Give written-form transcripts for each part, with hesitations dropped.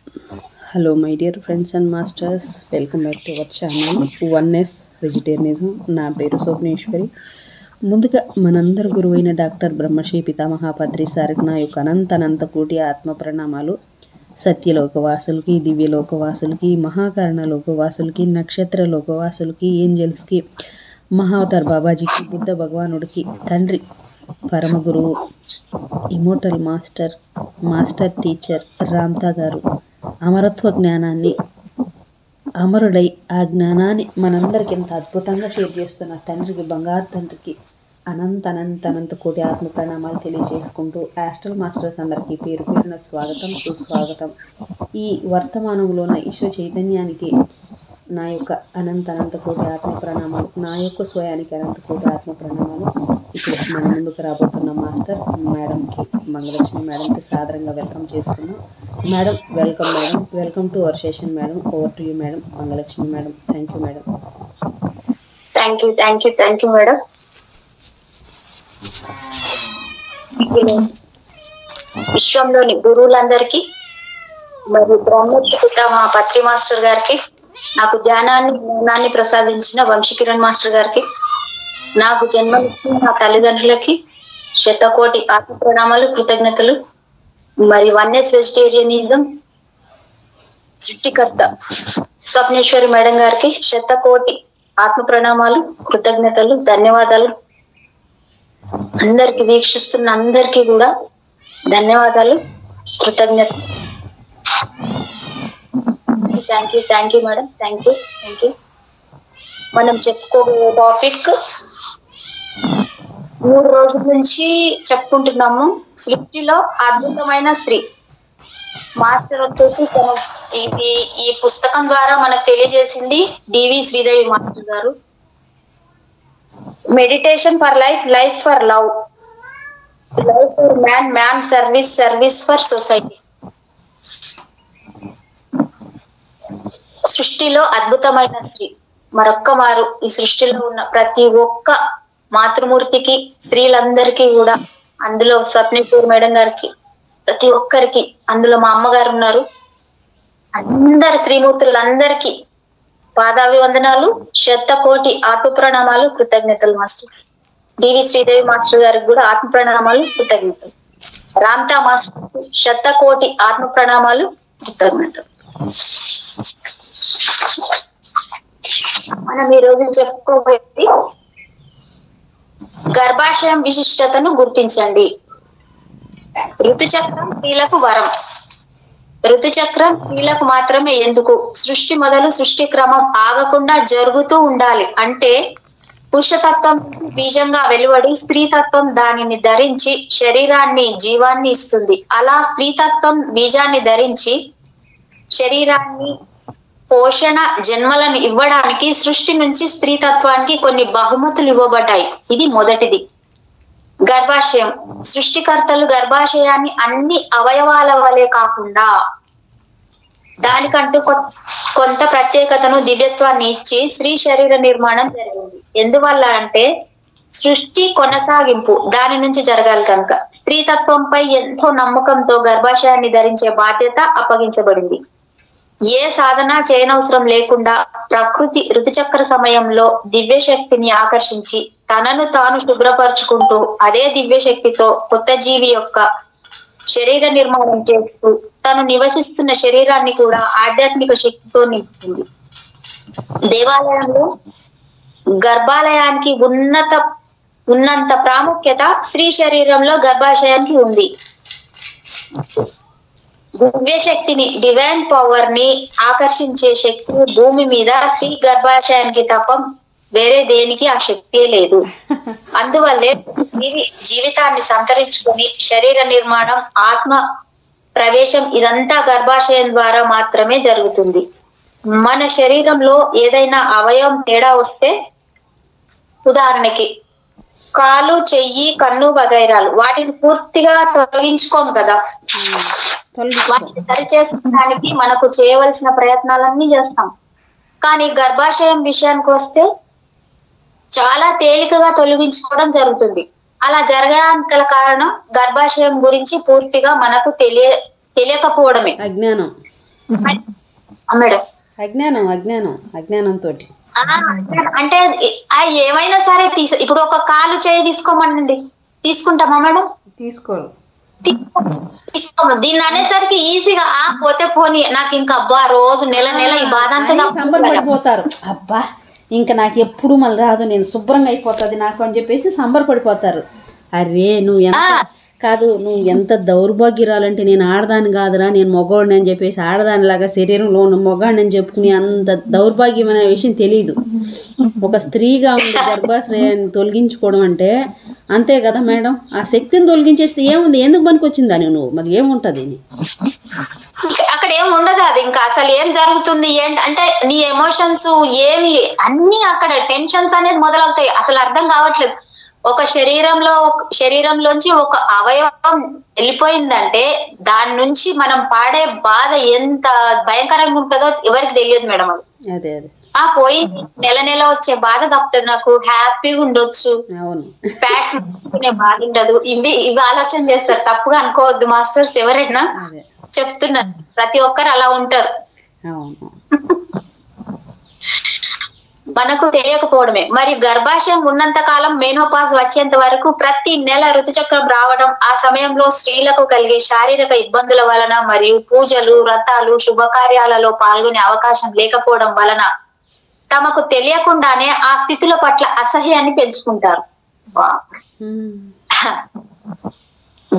Hello, my dear friends and masters. Welcome back to our channel oneness vegetarianism. నా పేరు స్వప్నేశ్వరి. ముందుగా మనందరి గురువైన డాక్టర్ బ్రహ్మశ్రీ పితామహ పత్రి సార్కి నా యొక్క అనంత కోటి ఆత్మ ప్రణామాలు. సత్యలోకవాసులకి, దివ్యలోకవాసులకి, మహాకారణ లోకవాసులకి, నక్షత్ర లోకవాసులకి, ఏంజల్స్కి, మహావతార్ బాబాజీకి, బుద్ధ భగవానుడికి, తండ్రి పరమ గురువు, ఇమోటల్ మాస్టర్ టీచర్ రామ్తా గారు అమరత్వ జ్ఞానాన్ని అమరుడై ఆ జ్ఞానాన్ని మనందరికి ఎంత అద్భుతంగా షేర్ చేస్తున్న తండ్రికి, బంగారు తండ్రికి అనంత కోటి ఆత్మ ప్రణామాలు తెలియజేసుకుంటూ యాస్ట్రల్ మాస్టర్స్ అందరికీ పేరు పేరున స్వాగతం, సుస్వాగతం. ఈ వర్తమానంలోన ఈశ్వ చైతన్యానికి నా యొక్క అనంత కోటి ఆత్మ ప్రణామాలు, నా యొక్క స్వయానికి అనంత కోటి ఆత్మ ప్రణామాలు. ఇప్పుడు మన ముందుకు రాబోతున్న మాస్టర్ మేడంకి, మంగళలక్ష్మి మేడంకి సాదరంగా వెల్కమ్ చేసుకుందాం. Madam, welcome to our session madam. Over to you madam. Mangalalakshmi madam. Thank you madam. Thank you madam. విశ్వంలోని గురువులందరికీ మరియు బ్రహ్మశ్రీ పితామహ పత్రి మాస్టర్ గారికి, నాకు జ్ఞానాన్ని ప్రసాదించిన వంశీకిరణ్ మాస్టర్ గారికి, నాకు జన్మనిచ్చిన నా తల్లిదండ్రులకి శతకోటి ఆత్మ ప్రణామాలు, కృతజ్ఞతలు. మరి వన్నెస్ వెజిటేరియనిజం సృష్టికర్త స్వప్నేశ్వరి మేడం గారికి శతకోటి ఆత్మ ప్రణామాలు, కృతజ్ఞతలు, ధన్యవాదాలు. అందరికి వీక్షిస్తున్న అందరికీ కూడా ధన్యవాదాలు, కృతజ్ఞతలు. Thank you madam. Thank you. మనం చెప్పుకోబోయే టాపిక్ 3 రోజుల నుంచి చెప్పుకుంటున్నాము. సృష్టిలో అద్భుతమైన శ్రీ మాస్టర్ వచ్చేసి ఈ పుస్తకం ద్వారా మనకు తెలియజేసింది డివి శ్రీదేవి మాస్టర్ గారు. Meditation for life, life for love, love for man, man service, service for society. సృష్టిలో అద్భుతమైన శ్రీ. మరొక్క మారు ఈ సృష్టిలో ఉన్న ప్రతి ఒక్క మాతృమూర్తికి, స్త్రీలందరికీ కూడా, అందులో స్వప్నేశ్వరి మేడం గారికి, ప్రతి ఒక్కరికి, అందులో మా అమ్మగారు ఉన్నారు, అందరు శ్రీమూర్తులందరికీ పాదాభివందనాలు, శతకోటి ఆత్మ ప్రణామాలు, కృతజ్ఞతలు. మాస్టర్స్ డివి శ్రీదేవి మాస్టర్ గారికి కూడా ఆత్మ ప్రణామాలు, కృతజ్ఞతలు. రామ్తా మాస్టర్ శతకోటి ఆత్మ ప్రణామాలు, కృతజ్ఞతలు. మనం ఈ రోజు చెప్పుకోబోయేది గర్భాశయం విశిష్టతను గుర్తించండి. ఋతుచక్రం స్త్రీలకు వరం. ఋతుచక్రం స్త్రీలకు మాత్రమే ఎందుకు? సృష్టి మొదలు సృష్టి క్రమం ఆగకుండా జరుగుతూ ఉండాలి. అంటే పురుషతత్వం బీజంగా వెలువడి స్త్రీతత్వం దానిని ధరించి శరీరాన్ని, జీవాన్ని ఇస్తుంది. అలా స్త్రీతత్వం బీజాన్ని ధరించి శరీరాన్ని, పోషణ, జన్మలను ఇవ్వడానికి సృష్టి నుంచి స్త్రీతత్వానికి కొన్ని బహుమతులు ఇవ్వబడ్డాయి. ఇది మొదటిది. గర్భాశయం. సృష్టికర్తలు గర్భాశయాన్ని అన్ని అవయవాల వలె కాకుండా దానికంటూ కొంత ప్రత్యేకతను, దివ్యత్వాన్ని ఇచ్చి స్త్రీ శరీర నిర్మాణం జరిగింది. ఎందువల్ల అంటే సృష్టి కొనసాగింపు దాని నుంచి జరగాలి కనుక స్త్రీతత్వంపై ఎంతో నమ్మకంతో గర్భాశయాన్ని ధరించే బాధ్యత అప్పగించబడింది. ఏ సాధన చేయనవసరం లేకుండా ప్రకృతి ఋతుచక్ర సమయంలో దివ్యశక్తిని ఆకర్షించి తనను తాను శుభ్రపరుచుకుంటూ అదే దివ్యశక్తితో కొత్త జీవి యొక్క శరీర నిర్మాణం చేస్తూ తను నివసిస్తున్న శరీరాన్ని కూడా ఆధ్యాత్మిక శక్తితో నింపుతుంది. దేవాలయంలో గర్భాలయానికి ఉన్నంత ప్రాముఖ్యత స్త్రీ శరీరంలో గర్భాశయానికి ఉంది. దివ్యశక్తిని, డివైన్ పవర్ ని ఆకర్షించే శక్తి భూమి మీద స్త్రీ గర్భాశయానికి తప్ప వేరే దేనికి ఆ శక్తే లేదు. అందువల్లే జీవితాన్ని సంతరించుకొని శరీర నిర్మాణం, ఆత్మ ప్రవేశం ఇదంతా గర్భాశయం ద్వారా మాత్రమే జరుగుతుంది. మన శరీరంలో ఏదైనా అవయవం తేడా వస్తే, ఉదాహరణకి కాలు, చెయ్యి, కన్ను వగైరాలు, వాటిని పూర్తిగా తొలగించుకోము కదా. వాటిని సరిచేసుకోవడానికి మనకు చేయవలసిన ప్రయత్నాలన్నీ చేస్తాం. కానీ గర్భాశయం విషయానికి వస్తే చాలా తేలికగా తొలగించుకోవడం జరుగుతుంది. అలా జరగడానికి గల కారణం గర్భాశయం గురించి పూర్తిగా మనకు తెలియకపోవడమే. మేడం అజ్ఞానంతో అంటే ఏమైనా సరే ఇప్పుడు ఒక కాలు చేయి తీసుకోమనండి, తీసుకుంటామా మేడం? తీసుకోరు. తీసుకోము. దీన్ని అనేసరికి ఈజీగా పోతే పోనీ, నాకు ఇంకా అబ్బా రోజు నెల ఈ బాధ అంతా సంబరపడిపోతారు. అబ్బా ఇంకా నాకు ఎప్పుడు మళ్ళీ రాదు, నేను శుభ్రంగా అయిపోతుంది నాకు అని చెప్పేసి సంబరపడిపోతారు. అరే నువ్వు నువ్వు ఎంత దౌర్భాగ్యురాలంటే, నేను ఆడదాని కాదురా, నేను మగవాడిని అని చెప్పేసి ఆడదానిలాగా శరీరంలో ఉన్న మగవాడిని అని చెప్పుకుని అంత దౌర్భాగ్యమైన విషయం తెలియదు. ఒక స్త్రీగా ఉండే గర్భాశ్రయాన్ని తొలగించుకోవడం అంటే అంతే కదా మేడం. ఆ శక్తిని తొలగించేస్తే ఏముంది, ఎందుకు పనికొచ్చిందా నువ్వు, మరి ఏముంటది అక్కడ ఏమి ఉండదు. అది ఇంకా అసలు ఏం జరుగుతుంది ఏంటి అంటే నీ ఎమోషన్స్ ఏమి అన్ని అక్కడ టెన్షన్స్ అనేది మొదలవుతాయి. అసలు అర్థం కావట్లేదు. ఒక శరీరంలోంచి ఒక అవయవం వెళ్ళిపోయిందంటే దాని నుంచి మనం పాడే బాధ ఎంత భయంకరంగా ఉంటుందో ఎవరికి తెలియదు మేడం. అది పోయి నెల వచ్చే బాధ తప్పుతుంది, నాకు హ్యాపీగా ఉండొచ్చు, ప్యాడ్స్ బాధ ఉండదు. ఇవి ఆలోచన చేస్తారు. తప్పుగా అనుకోవద్దు మాస్టర్స్, ఎవరైనా చెప్తున్నారు, ప్రతి ఒక్కరు అలా ఉంటారు. మనకు తెలియకపోవడమే. మరి గర్భాశయం ఉన్నంత కాలం మెనోపాజ్ వచ్చేంత వరకు ప్రతి నెల ఋతుచక్రం రావడం, ఆ సమయంలో స్త్రీలకు కలిగే శారీరక ఇబ్బందుల వలన మరియు పూజలు, వ్రతాలు, శుభకార్యాలలో పాల్గొనే అవకాశం లేకపోవడం వలన తమకు తెలియకుండానే ఆ స్థితుల పట్ల అసహ్యాన్ని పెంచుకుంటారు.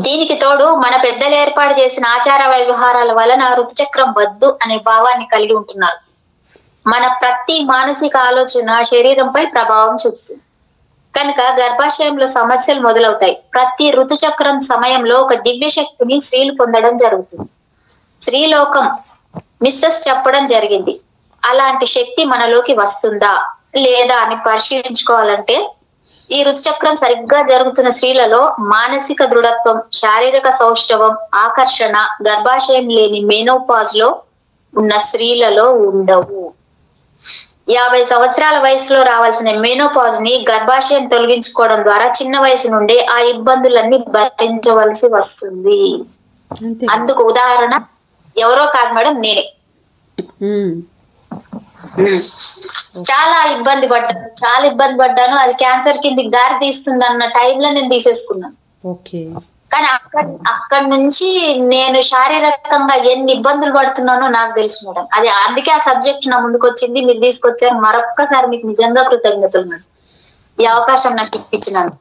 దీనికి తోడు మన పెద్దలు ఏర్పాటు చేసిన ఆచార వ్యవహారాల వలన ఋతుచక్రం వద్దు అనే భావాన్ని కలిగి ఉంటున్నారు. మన ప్రతి మానసిక ఆలోచన శరీరంపై ప్రభావం చూపుతుంది. కనుక గర్భాశయంలో సమస్యలు మొదలవుతాయి. ప్రతి ఋతుచక్రం సమయంలో ఒక దివ్య శక్తిని స్త్రీలు పొందడం జరుగుతుంది. స్త్రీలోకం మిస్సెస్ చెప్పడం జరిగింది. అలాంటి శక్తి మనలోకి వస్తుందా లేదా అని పరిశీలించుకోవాలంటే ఈ ఋతుచక్రం సరిగ్గా జరుగుతున్న స్త్రీలలో మానసిక దృఢత్వం, శారీరక సౌష్ఠవం, ఆకర్షణ గర్భాశయం లేని మెనోపాజ్ లో ఉన్న స్త్రీలలో ఉండవు. 50 సంవత్సరాల వయసులో రావాల్సిన మెనోపాజ్ ని గర్భాశయం తొలగించుకోవడం ద్వారా చిన్న వయసు నుండే ఆ ఇబ్బందులన్నీ భరించవలసి వస్తుంది. అందుకు ఉదాహరణ ఎవరో కాదు మేడం, నేనే. చాలా ఇబ్బంది పడ్డాను. అది క్యాన్సర్ కిందకి దారి తీస్తుంది అన్న టైంలో నేను తీసేసుకున్నాను. కానీ అక్కడి నుంచి నేను శారీరకంగా ఎన్ని ఇబ్బందులు పడుతున్నానో నాకు తెలుసు మేడం. అది అందుకే ఆ సబ్జెక్ట్ నా ముందుకు వచ్చింది, మీరు తీసుకొచ్చారు. మరొక్కసారి మీకు నిజంగా కృతజ్ఞతలు మేడం, ఈ అవకాశం నాకు ఇప్పించినాను.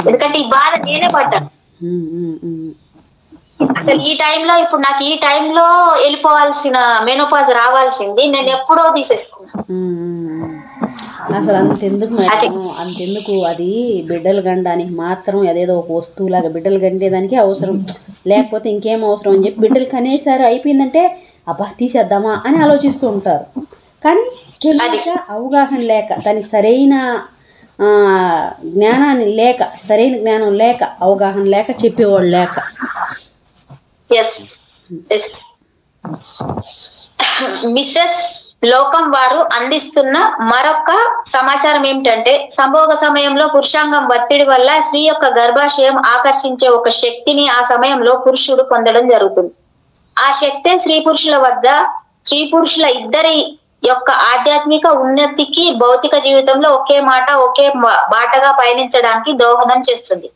ఎందుకంటే ఈ బాధ నేనే పడ్డాను. అసలు ఈ టైంలో, ఇప్పుడు నాకు ఈ టైంలో వెళ్ళిపోవాల్సిన మెనోపాజ్ రావాల్సింది, నేను ఎప్పుడో తీసేసుకున్నాను. అసలు అంతెందుకు అది బిడ్డలు గండానికి మాత్రం అదేదో ఒక వస్తువులాగా బిడ్డలు గంటేదానికి అవసరం, లేకపోతే ఇంకేం అవసరం అని చెప్పి బిడ్డలు కనేసారు అయిపోయిందంటే అబ్బా తీసేద్దామా అని ఆలోచిస్తూ ఉంటారు. కానీ తెలియక, అవగాహన లేక, దానికి సరైన జ్ఞానాన్ని లేక, సరైన జ్ఞానం లేక, అవగాహన లేక, చెప్పేవాళ్ళు లేక. మిస్సెస్ లోకం వారు అందిస్తున్న మరొక సమాచారం ఏమిటంటే, సంభోగ సమయంలో పురుషాంగం ఒత్తిడి వల్ల స్త్రీ యొక్క గర్భాశయం ఆకర్షించే ఒక శక్తిని ఆ సమయంలో పురుషుడు పొందడం జరుగుతుంది. ఆ శక్తే స్త్రీ పురుషుల ఇద్దరి యొక్క ఆధ్యాత్మిక ఉన్నతికి, భౌతిక జీవితంలో ఒకే బాటగా పయనించడానికి దోహదం చేస్తుంది.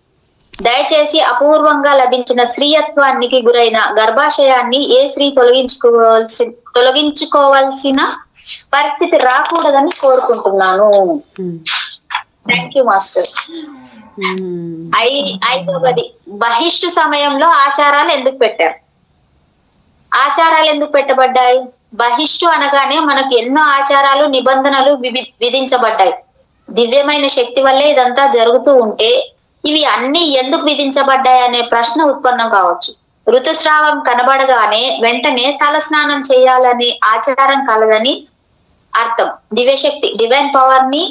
దయచేసి అపూర్వంగా లభించిన స్త్రీయత్వానికి గురైన గర్భాశయాన్ని ఏ స్త్రీ తొలగించుకోవాల్సిన పరిస్థితి రాకూడదని కోరుకుంటున్నాను. Thank you master. 5వది, బహిష్టు సమయంలో ఆచారాలు ఎందుకు పెట్టారు? ఆచారాలు ఎందుకు పెట్టబడ్డాయి? బహిష్టు అనగానే మనకు ఎన్నో ఆచారాలు, నిబంధనలు విధించబడ్డాయి. దివ్యమైన శక్తి వల్లే ఇదంతా జరుగుతూ ఉంటే ఇవి అన్ని ఎందుకు విధించబడ్డాయి అనే ప్రశ్న ఉత్పన్నం కావచ్చు. ఋతుస్రావం కనబడగానే వెంటనే తల స్నానం చేయాలనే ఆచారం కలదని అర్థం. దివ్యశక్తి, డివైన్ పవర్ ని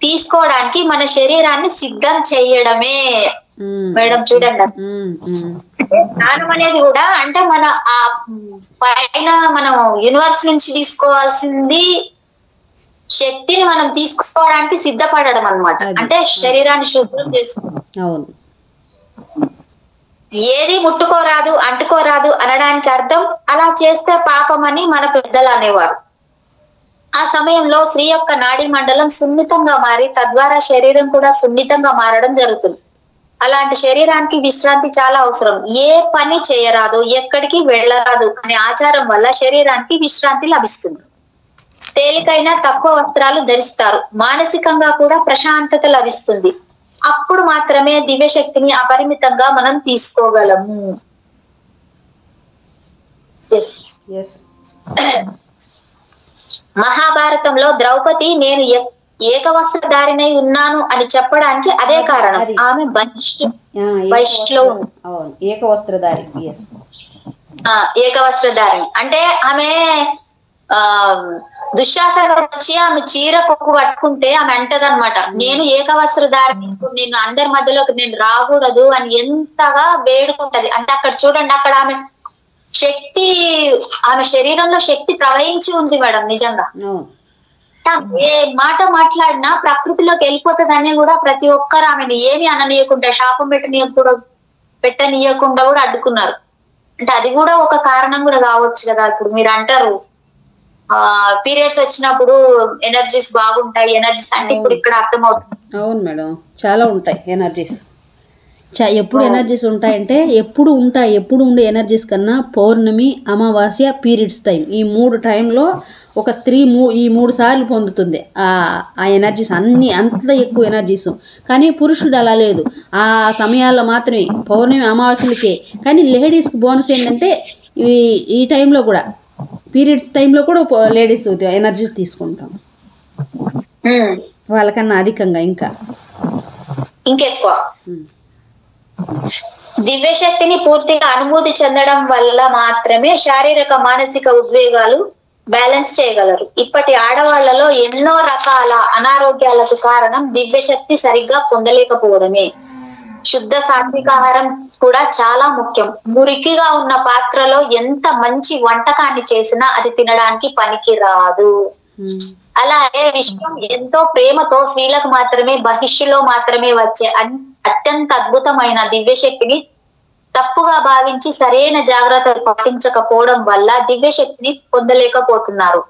తీసుకోవడానికి మన శరీరాన్ని సిద్ధం చేయడమే మేడం. చూడండి, స్నానం అనేది కూడా అంటే మన ఆ పైన మనం యూనివర్స్ నుంచి తీసుకోవాల్సింది శక్తిని మనం తీసుకోవడానికి సిద్ధపడడం అన్నమాట. అంటే శరీరాన్ని శుభ్రం చేసుకోవడం. ఏది ముట్టుకోరాదు అంటుకోరాదు అనడానికి అర్థం అలా చేస్తే పాపం అని మన పెద్దలు అనేవారు. ఆ సమయంలో స్త్రీ యొక్క నాడీ మండలం సున్నితంగా మారి తద్వారా శరీరం కూడా సున్నితంగా మారడం జరుగుతుంది. అలాంటి శరీరానికి విశ్రాంతి చాలా అవసరం. ఏ పని చేయరాదు, ఎక్కడికి వెళ్ళరాదు అనే ఆచారం వల్ల శరీరానికి విశ్రాంతి లభిస్తుంది. తేలికైన తక్కువ వస్త్రాలు ధరిస్తారు. మానసికంగా కూడా ప్రశాంతత లభిస్తుంది. అప్పుడు మాత్రమే దివ్యశక్తిని అపరిమితంగా మనం తీసుకోగలము. మహాభారతంలో ద్రౌపది నేను ఏకవస్త్రధారినై ఉన్నాను అని చెప్పడానికి అదే కారణం. ఆమె బహిష్లో ఉంది. ఏకవస్త్రధారి ఏకవస్త్రధారిణి అంటే ఆమె దుశ్శాసనుడు వచ్చి ఆమె చీర కొక్కు పట్టుకుంటే ఆమె అంటదన్నమాట, నేను ఏకవస్త్రధారిణి, నేను అందరి మధ్యలోకి నేను రాకూడదు అని ఎంతగా వేడుకుంటది. అంటే అక్కడ చూడండి, అక్కడ ఆమె శక్తి, ఆమె శరీరంలో శక్తి ప్రవహించి ఉంది మేడం. నిజంగా ఏ మాట మాట్లాడినా ప్రకృతిలోకి వెళ్ళిపోతుందనే కూడా ప్రతి ఒక్కరు ఆమెను ఏమి అననీయకుండా, శాపం పెట్టనీయకుండా కూడా అడ్డుకున్నారు. అంటే అది కూడా ఒక కారణం కూడా కావచ్చు కదా. ఇప్పుడు మీరు అంటారు పీరియడ్స్ వచ్చినప్పుడు ఎనర్జీస్ బాగుంటాయి, ఎనర్జీస్ అంటే ఇప్పుడు ఇక్కడ అర్థమవుతుంది. అవును మేడం, చాలా ఉంటాయి ఎనర్జీస్. ఎప్పుడు ఎనర్జీస్ ఉంటాయంటే ఎప్పుడు ఉండే ఎనర్జీస్ కన్నా పౌర్ణమి, అమావాస్య, పీరియడ్స్ టైం, ఈ 3 టైంలో ఒక స్త్రీ ఈ 3 సార్లు పొందుతుంది ఆ ఎనర్జీస్ అన్నీ, అంత ఎక్కువ ఎనర్జీస్. కానీ పురుషుడు అలా లేదు, ఆ సమయాల్లో మాత్రమే, పౌర్ణమి అమావాస్యలకే. కానీ లేడీస్కి బోనస్ ఏంటంటే ఈ టైంలో కూడా, పీరియడ్స్ టైంలో కూడా లేడీస్ ఎనర్జీస్ తీసుకుంటాం వాళ్ళకన్నా అధికంగా ఇంకెక్కువ. దివ్యశక్తిని పూర్తిగా అనుభూతి చెందడం వల్ల మాత్రమే శారీరక మానసిక ఉద్వేగాలు బ్యాలెన్స్ చేయగలరు. ఇప్పటి ఆడవాళ్లలో ఎన్నో రకాల అనారోగ్యాలకు కారణం దివ్యశక్తి సరిగ్గా పొందలేకపోవడమే. శుద్ధ సాత్వికాహారం కూడా చాలా ముఖ్యం. మురికిగా ఉన్న పాత్రలో ఎంత మంచి వంటకాన్ని చేసినా అది తినడానికి పనికి రాదు. అలాగే విశ్వం ఎంతో ప్రేమతో స్త్రీలకు మాత్రమే, బహిష్యులో మాత్రమే వచ్చే అత్యంత అద్భుతమైన దివ్యశక్తిని తప్పుగా భావించి సరైన జాగ్రత్తలు పాటించకపోవడం వల్ల దివ్యశక్తిని పొందలేకపోతున్నారు.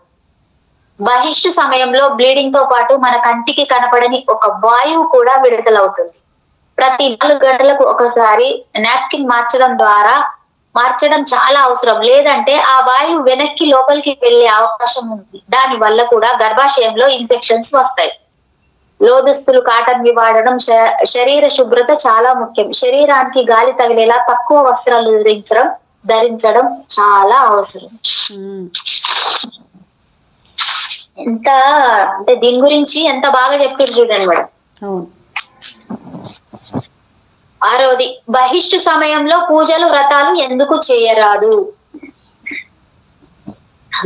బహిష్టు సమయంలో బ్లీడింగ్ తో పాటు మన కంటికి కనపడని ఒక వాయువు కూడా విడుదలవుతుంది. ప్రతి 4 గంటలకు ఒకసారి నాప్కిన్ మార్చడం చాలా అవసరం. లేదంటే ఆ వాయువు వెనక్కి లోపలికి వెళ్లే అవకాశం ఉంది. దాని వల్ల కూడా గర్భాశయంలో ఇన్ఫెక్షన్స్ వస్తాయి. లోదుస్తులు, కాటన్వి వాడడం, శరీర శుభ్రత చాలా ముఖ్యం. శరీరానికి గాలి తగిలేలా తక్కువ వస్త్రాలు ధరించడం చాలా అవసరం. ఎంత అంటే దీని గురించి ఎంత బాగా చెప్పారు చూడండి మేడం. 6వది, బహిష్టు సమయంలో పూజలు వ్రతాలు ఎందుకు చేయరాదు?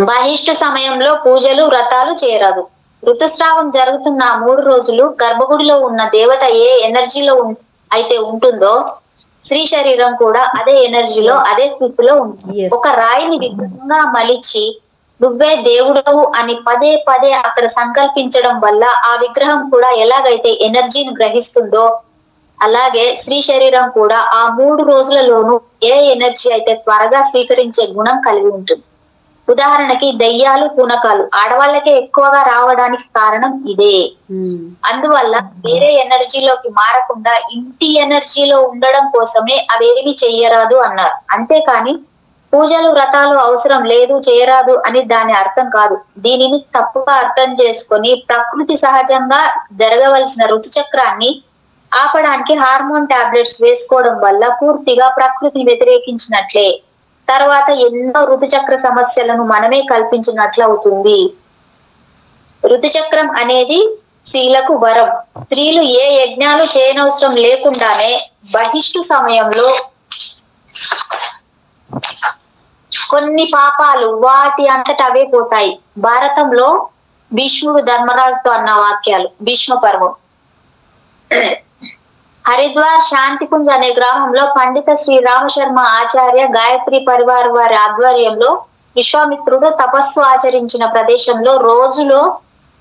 బహిష్టు సమయంలో పూజలు వ్రతాలు చేయరాదు. ఋతుస్రావం జరుగుతున్న 3 రోజులు గర్భగుడిలో ఉన్న దేవత ఏ ఎనర్జీలో అయితే ఉంటుందో స్త్రీ శరీరం కూడా అదే ఎనర్జీలో, అదే స్థితిలో ఉంటుంది. ఒక రాయిని విగ్రహంగా మలిచి నువ్వే దేవుడవు అని పదే పదే అక్కడ సంకల్పించడం వల్ల ఆ విగ్రహం కూడా ఎలాగైతే ఎనర్జీని గ్రహిస్తుందో అలాగే స్త్రీ శరీరం కూడా ఆ 3 రోజులలోనూ ఏ ఎనర్జీ అయితే త్వరగా స్వీకరించే గుణం కలిగి ఉంటుంది. ఉదాహరణకి దయ్యాలు, పూనకాలు ఆడవాళ్ళకే ఎక్కువగా రావడానికి కారణం ఇదే. అందువల్ల వేరే ఎనర్జీలోకి మారకుండా ఇంటి ఎనర్జీలో ఉండడం కోసమే అవేమి చెయ్యరాదు అన్నారు. అంతేకాని పూజలు వ్రతాలు అవసరం లేదు, చేయరాదు అని దాని అర్థం కాదు. దీనిని తప్పుగా అర్థం చేసుకొని ప్రకృతి సహజంగా జరగవలసిన ఋతుచక్రాన్ని ఆపడానికి హార్మోన్ టాబ్లెట్స్ వేసుకోవడం వల్ల పూర్తిగా ప్రకృతిని వ్యతిరేకించినట్లే. తర్వాత ఎన్నో ఋతుచక్ర సమస్యలను మనమే కల్పించినట్లు అవుతుంది. ఋతుచక్రం అనేది స్త్రీలకు వరం. స్త్రీలు ఏ యజ్ఞాలు చేయనవసరం లేకుండానే బహిష్టు సమయంలో కొన్ని పాపాలు వాటి అంతట అవే పోతాయి. భారతంలో భీష్ముడు ధర్మరాజుతో అన్న వాక్యాలు. భీష్మ పర్వం. హరిద్వార్ శాంతికుంజ్ అనే గ్రామంలో పండిత శ్రీ రామశర్మ ఆచార్య గాయత్రి పరివార్ వారి ఆధ్వర్యంలో విశ్వామిత్రుడు తపస్సు ఆచరించిన ప్రదేశంలో రోజులో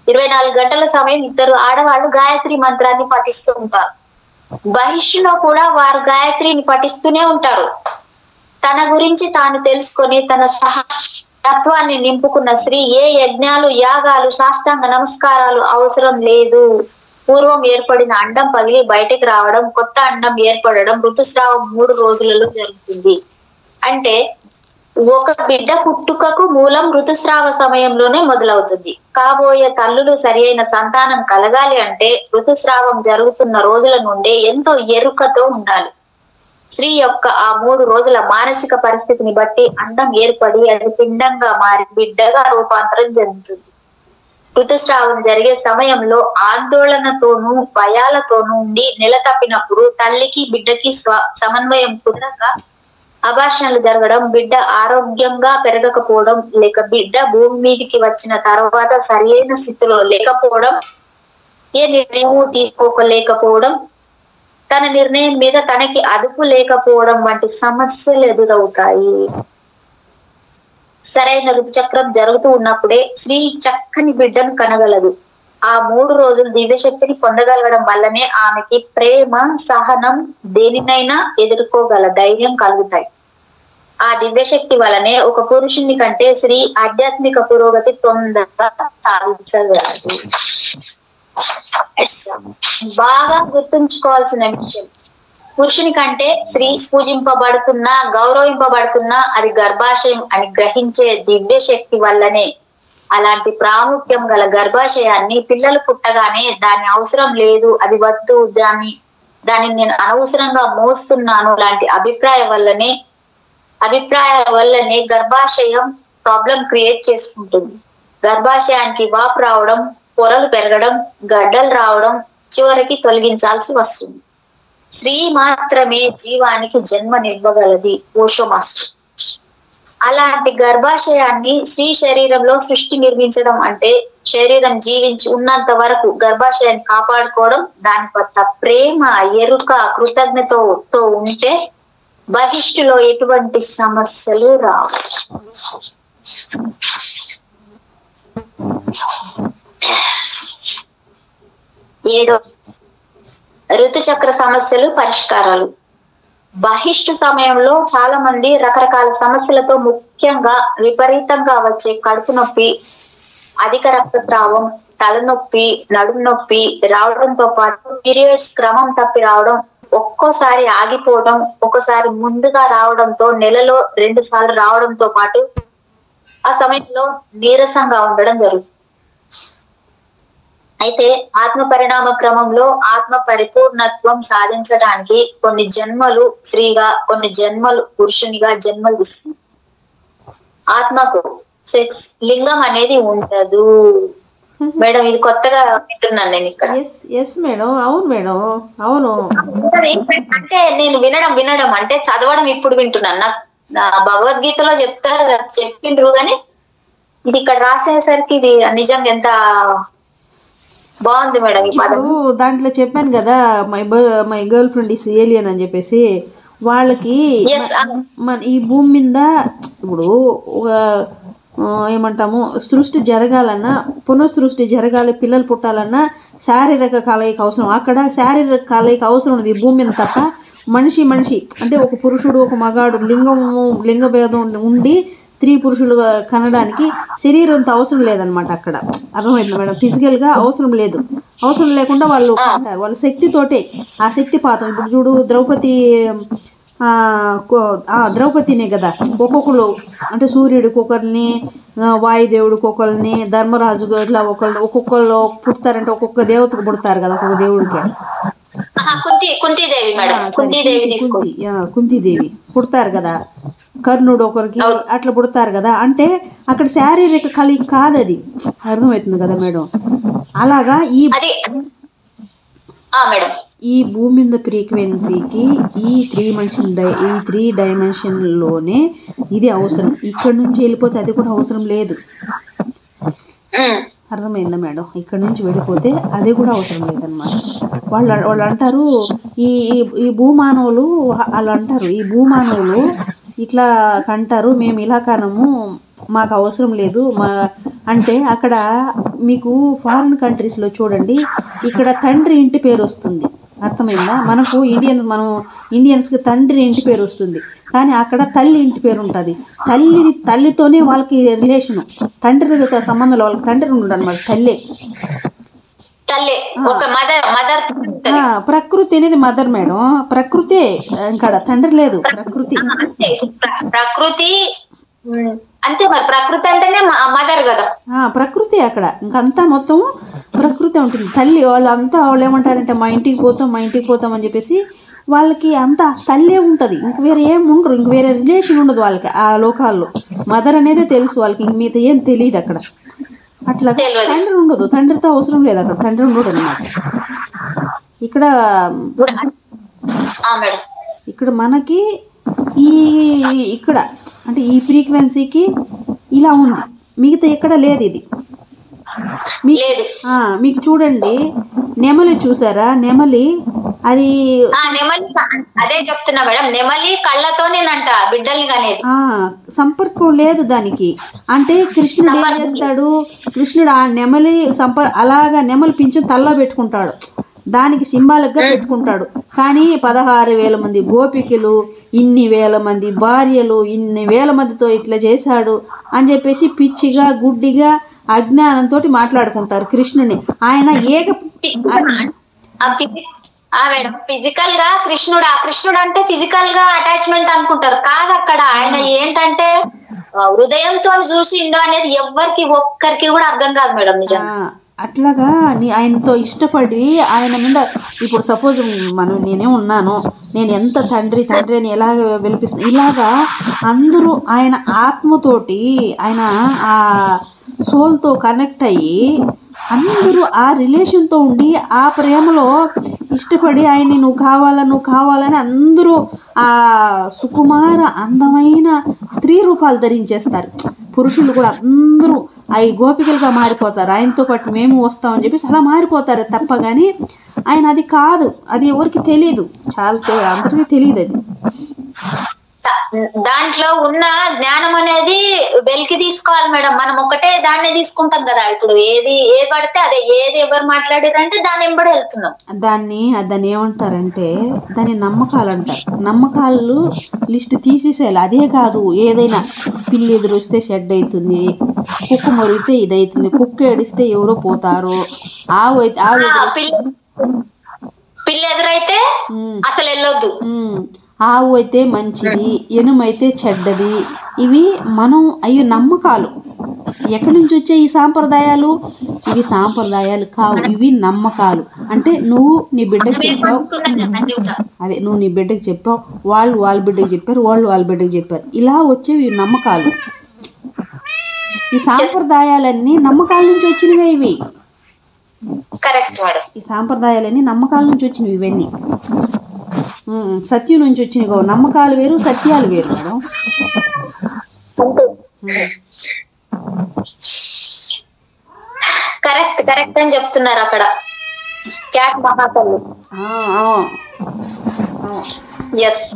24 గంటల సమయం 2 ఆడవాళ్లు గాయత్రి మంత్రాన్ని పఠిస్తూ ఉంటారు. బహిష్లో కూడా వారు గాయత్రిని పఠిస్తూనే ఉంటారు. తన గురించి తాను తెలుసుకొని తన తత్వాన్ని నింపుకున్న స్త్రీ ఏ యజ్ఞాలు, యాగాలు, సాష్టాంగ నమస్కారాలు అవసరం లేదు. పూర్వం ఏర్పడిన అండం పగిలి బయటికి రావడం, కొత్త అండం ఏర్పడడం ఋతుస్రావం 3 రోజులలో జరుగుతుంది. అంటే ఒక బిడ్డ పుట్టుకకు మూలం ఋతుస్రావ సమయంలోనే మొదలవుతుంది. కాబోయే తల్లులు సరి అయిన సంతానం కలగాలి అంటే ఋతుస్రావం జరుగుతున్న రోజుల నుండే ఎంతో ఎరుకతో ఉండాలి. స్త్రీ యొక్క ఆ 3 రోజుల మానసిక పరిస్థితిని బట్టి అండం ఏర్పడి అది పిండంగా మారి బిడ్డగా రూపాంతరం చెందుతుంది. ఋతుస్రావం జరిగే సమయంలో ఆందోళనతోనూ భయాలతోనూ ఉండి నెల తప్పినప్పుడు తల్లికి బిడ్డకి సమన్వయం కుదరక అబార్షన్లు జరగడం, బిడ్డ ఆరోగ్యంగా పెరగకపోవడం, లేక బిడ్డ భూమి మీదకి వచ్చిన తర్వాత సరైన స్థితిలో లేకపోవడం, ఏ నిర్ణయం తీసుకోలేకపోవడం, తన నిర్ణయం మీద తనకి అదుపు లేకపోవడం వంటి సమస్యలు ఎదురవుతాయి. సరైన ఋతుచక్రం జరుగుతూ ఉన్నప్పుడే స్త్రీ చక్కని బిడ్డను కనగలదు. ఆ 3 రోజులు దివ్యశక్తిని పొందగలగడం వల్లనే ఆమెకి ప్రేమ, సహనం, దేనినైనా ఎదుర్కోగల ధైర్యం కలుగుతాయి. ఆ దివ్యశక్తి వలనే ఒక పురుషుని కంటే స్త్రీ ఆధ్యాత్మిక పురోగతి తొందరగా సాధించగలదు. బాగా గుర్తుంచుకోవాల్సిన విషయం, పురుషుని కంటే స్త్రీ పూజింపబడుతున్నా, గౌరవింపబడుతున్నా అది గర్భాశయం అని గ్రహించే దివ్య శక్తి వల్లనే. అలాంటి ప్రాముఖ్యం గల గర్భాశయాన్ని పిల్లలు పుట్టగానే దాని అవసరం లేదు, అది వద్దు, దాన్ని నేను అనవసరంగా మోస్తున్నాను లాంటి అభిప్రాయాల వల్లనే గర్భాశయం ప్రాబ్లం క్రియేట్ చేసుకుంటుంది. గర్భాశయానికి వాపు రావడం, పొరలు పెరగడం, గడ్డలు రావడం, చివరికి తొలగించాల్సి వస్తుంది. స్త్రీ మాత్రమే జీవానికి జన్మనివ్వగలది. ఓషో మాస్టర్. అలాంటి గర్భాశయాన్ని స్త్రీ శరీరంలో సృష్టి నిర్మించడం అంటే శరీరం జీవించి ఉన్నంత వరకు గర్భాశయాన్ని కాపాడుకోవడం, దాని పట్ల ప్రేమ, ఎరుక, కృతజ్ఞతతో ఉంటే బహిష్టులో ఎటువంటి సమస్యలు రావు. ఏడో ఋతుచక్ర సమస్యలు పరిష్కారాలు. బహిష్టు సమయంలో చాలా మంది రకరకాల సమస్యలతో, ముఖ్యంగా విపరీతంగా వచ్చే కడుపు నొప్పి, అధిక రక్తస్రావం, తలనొప్పి, నడుము నొప్పి రావడంతో పాటు పీరియడ్స్ క్రమం తప్పి రావడం, ఒక్కోసారి ఆగిపోవడం, ఒక్కోసారి ముందుగా రావడంతో నెలలో 2 సార్లు రావడంతో పాటు ఆ సమయంలో నీరసంగా ఉండడం జరుగుతుంది. అయితే ఆత్మ పరిణామ క్రమంలో ఆత్మ పరిపూర్ణత్వం సాధించడానికి కొన్ని జన్మలు స్త్రీగా, కొన్ని జన్మలు పురుషునిగా జన్మలు ఇస్తుంది. ఆత్మకు సెక్స్ లింగం అనేది ఉండదు మేడం. ఇది కొత్తగా వింటున్నాను నేను ఇక్కడ. మేడం. అవును మేడం, అవును. అంటే నేను వినడం అంటే చదవడం ఇప్పుడు వింటున్నాను. నా భగవద్గీతలో చెప్పిండ్రు కానీ ఇది ఇక్కడ రాసేసరికి ఇది నిజంగా ఎంత బాగుంది మేడం. ఇప్పుడు దాంట్లో చెప్పాను కదా, my girl friend is alien అని చెప్పేసి, వాళ్ళకి మన ఈ భూమి మీద ఇప్పుడు ఒక ఏమంటాము, సృష్టి జరగాలన్నా, పునఃసృష్టి జరగాలి, పిల్లలు పుట్టాలన్నా శారీరక కలయిక అవసరం. అక్కడ శారీరక కలయిక అవసరం ఉంది ఈ భూమి మీద తప్ప మనిషి అంటే ఒక పురుషుడు, ఒక మగాడు, లింగభేదం ఉండి స్త్రీ పురుషులు కనడానికి శరీరంతో అవసరం లేదనమాట. అక్కడ అర్థమైంది మేడం. ఫిజికల్గా అవసరం లేదు. అవసరం లేకుండా వాళ్ళు అంటారు, వాళ్ళ శక్తితోటే, ఆ శక్తిపాతం. ఇప్పుడు చూడు, ద్రౌపదినే కదా, ఒక్కొక్కరు అంటే సూర్యుడికి ఒకరిని, వాయుదేవుడికి ఒకరిని, ధర్మరాజు ఇట్లా ఒక్కొక్కరు పుడతారంటే ఒక్కొక్క దేవతకు పుడతారు కదా, ఒక్కొక్క దేవుడికి. కుంతీదేవి పుడతారు కదా, కర్ణుడు ఒకరికి అట్లా పుడతారు కదా. అంటే అక్కడ శారీరక కలిగి కాదు, అది అర్థమవుతుంది కదా మేడం. అలాగా ఈ భూమి మీద ఫ్రీక్వెన్సీకి ఈ 3 డైమెన్షన్లోనే ఇది అవసరం. ఇక్కడ నుంచి వెళ్ళిపోతే అది కూడా అవసరం లేదు. అర్థమైందా మేడం? ఇక్కడ నుంచి వెళ్ళిపోతే అది కూడా అవసరం లేదనమాట. వాళ్ళు అంటారు, ఈ భూమానవులు వాళ్ళు అంటారు, ఈ భూమానవులు ఇట్లా కంటారు, మేము ఇలా కనము, మాకు అవసరం లేదు అంటే. అక్కడ మీకు ఫారిన్ కంట్రీస్లో చూడండి, ఇక్కడ తండ్రి ఇంటి పేరు వస్తుంది, అర్థమైందా? మనకు మనం ఇండియన్స్కి తండ్రి ఇంటి పేరు వస్తుంది, కానీ అక్కడ తల్లి ఇంటి పేరు ఉంటుంది. తల్లితోనే వాళ్ళకి రిలేషను, తండ్రితో సంబంధం వాళ్ళకి తండ్రి ఉండడు అనమాట, తల్లే. ప్రకృతి అనేది మదర్ మేడం, ప్రకృతే ఇక్కడ, తండ్రి లేదు, ప్రకృతి. అంతే మరి, ప్రకృతి అంటేనే మదర్ కదా, ప్రకృతి అక్కడ ఇంకంతా మొత్తం ప్రకృతి ఉంటుంది. తల్లి వాళ్ళు ఏమంటారంటే మా ఇంటికి పోతాం అని చెప్పేసి వాళ్ళకి అంతా తల్లే ఉంటుంది, ఇంక వేరే ఏం ఉండరు, ఇంక వేరే రిలేషన్ ఉండదు వాళ్ళకి ఆ లోకాల్లో. మదర్ అనేది తెలుసు వాళ్ళకి, ఇంక మిగతా ఏం తెలియదు అక్కడ. అట్లా తండ్రి ఉండదు, తండ్రితో అవసరం లేదు అక్కడ, తండ్రి ఉండడు అనమాట. ఇక్కడ మనకి ఇక్కడ అంటే ఈ ఫ్రీక్వెన్సీకి ఇలా ఉంది, మిగతా ఎక్కడ లేదు ఇది. మీకు చూడండి, నెమలి చూసారా? నెమలి అది అదే చెప్తున్నా మేడం, నెమలి కళ్ళతోనేనంట బిడ్డల్ని కనేది, సంపర్కం లేదు దానికి. అంటే కృష్ణుడు ఏం చేస్తాడు, కృష్ణుడు ఆ నెమలి అలాగా నెమలి పింఛం తల్లో పెట్టుకుంటాడు, దానికి సింబాలిక్గా పెట్టుకుంటాడు. కానీ 16,000 మంది గోపికలు, ఇన్ని వేల మంది భార్యలు, ఇన్ని వేల మందితో ఇట్లా చేశాడు అని చెప్పేసి పిచ్చిగా గుడ్డిగా అజ్ఞానంతో మాట్లాడుకుంటారు కృష్ణుని. ఆయన మేడం ఫిజికల్ గా కృష్ణుడు అంటే ఫిజికల్ గా అటాచ్మెంట్ అనుకుంటారు, కాదు అక్కడ ఆయన ఏంటంటే హృదయంతో చూసిండు అనేది ఎవ్వరికి ఒక్కరికి కూడా అర్థం కాదు మేడం. నిజంగా అట్లాగా ఆయనతో ఇష్టపడి ఆయన మీద, ఇప్పుడు సపోజ్ నేనే ఉన్నాను, నేను ఎంత తండ్రి అని ఎలాగ వినిపిస్తుంది, ఇలాగా అందరూ ఆయన ఆత్మతోటి, ఆయన ఆ సోల్తో కనెక్ట్ అయ్యి అందరూ ఆ రిలేషన్తో ఉండి ఆ ప్రేమలో ఇష్టపడి ఆయన్ని నువ్వు కావాలని అందరూ ఆ సుకుమార అందమైన స్త్రీ రూపాలు ధరించేస్తారు. పురుషులు కూడా అందరూ అవి గోపికలుగా మారిపోతారు, ఆయనతో పాటు మేము వస్తామని చెప్పేసి అలా మారిపోతారు తప్ప. కానీ ఆయన అది కాదు, అది ఎవరికి తెలియదు, అందరికీ తెలియదు. అది దాంట్లో ఉన్న జ్ఞానం అనేది వెలికి తీసుకోవాలి మేడం. మనం ఒకటే దాన్ని తీసుకుంటాం కదా, ఇప్పుడు ఏది పడితే అదే, ఏది ఎవరు మాట్లాడారంటే దాన్ని ఎంబడి వెళ్తున్నాం. దాన్ని ఏమంటారంటే దాన్ని నమ్మకాలు అంటారు. నమ్మకాలు లిస్ట్ తీసేసేయాలి. అదే కాదు, ఏదైనా పిల్లి ఎదురొస్తే షెడ్ అవుతుంది, కుక్క మొరిగితే ఇది అవుతుంది, కుక్క ఏడిస్తే ఎవరో పోతారు, పిల్లి ఎదురైతే అసలు వెళ్ళొద్దు, ఆవు అయితే మంచిది, ఎనుమైతే చెడ్డది. ఇవి అయ్యో నమ్మకాలు. ఎక్కడి నుంచి వచ్చే ఈ సాంప్రదాయాలు? ఇవి సాంప్రదాయాలు కావు, ఇవి నమ్మకాలు. అంటే నువ్వు నీ బిడ్డకు చెప్పావు, నువ్వు నీ బిడ్డకు చెప్పావు, వాళ్ళు వాళ్ళ బిడ్డకు చెప్పారు, వాళ్ళు వాళ్ళ బిడ్డకు చెప్పారు, ఇలా వచ్చేవి నమ్మకాలు. ఈ సాంప్రదాయాలన్నీ నమ్మకాల నుంచి వచ్చినవే ఇవి. ఈ సాంప్రదాయాలన్నీ నమ్మకాల నుంచి వచ్చినవి ఇవన్నీ. సత్యం నుంచి వచ్చినవి, నమ్మకాలు వేరు, సత్యాలు వేరు మేడం. కరెక్ట్ అని చెప్తున్నారు అక్కడ క్యాట్ మహాతల్లి. ఎస్.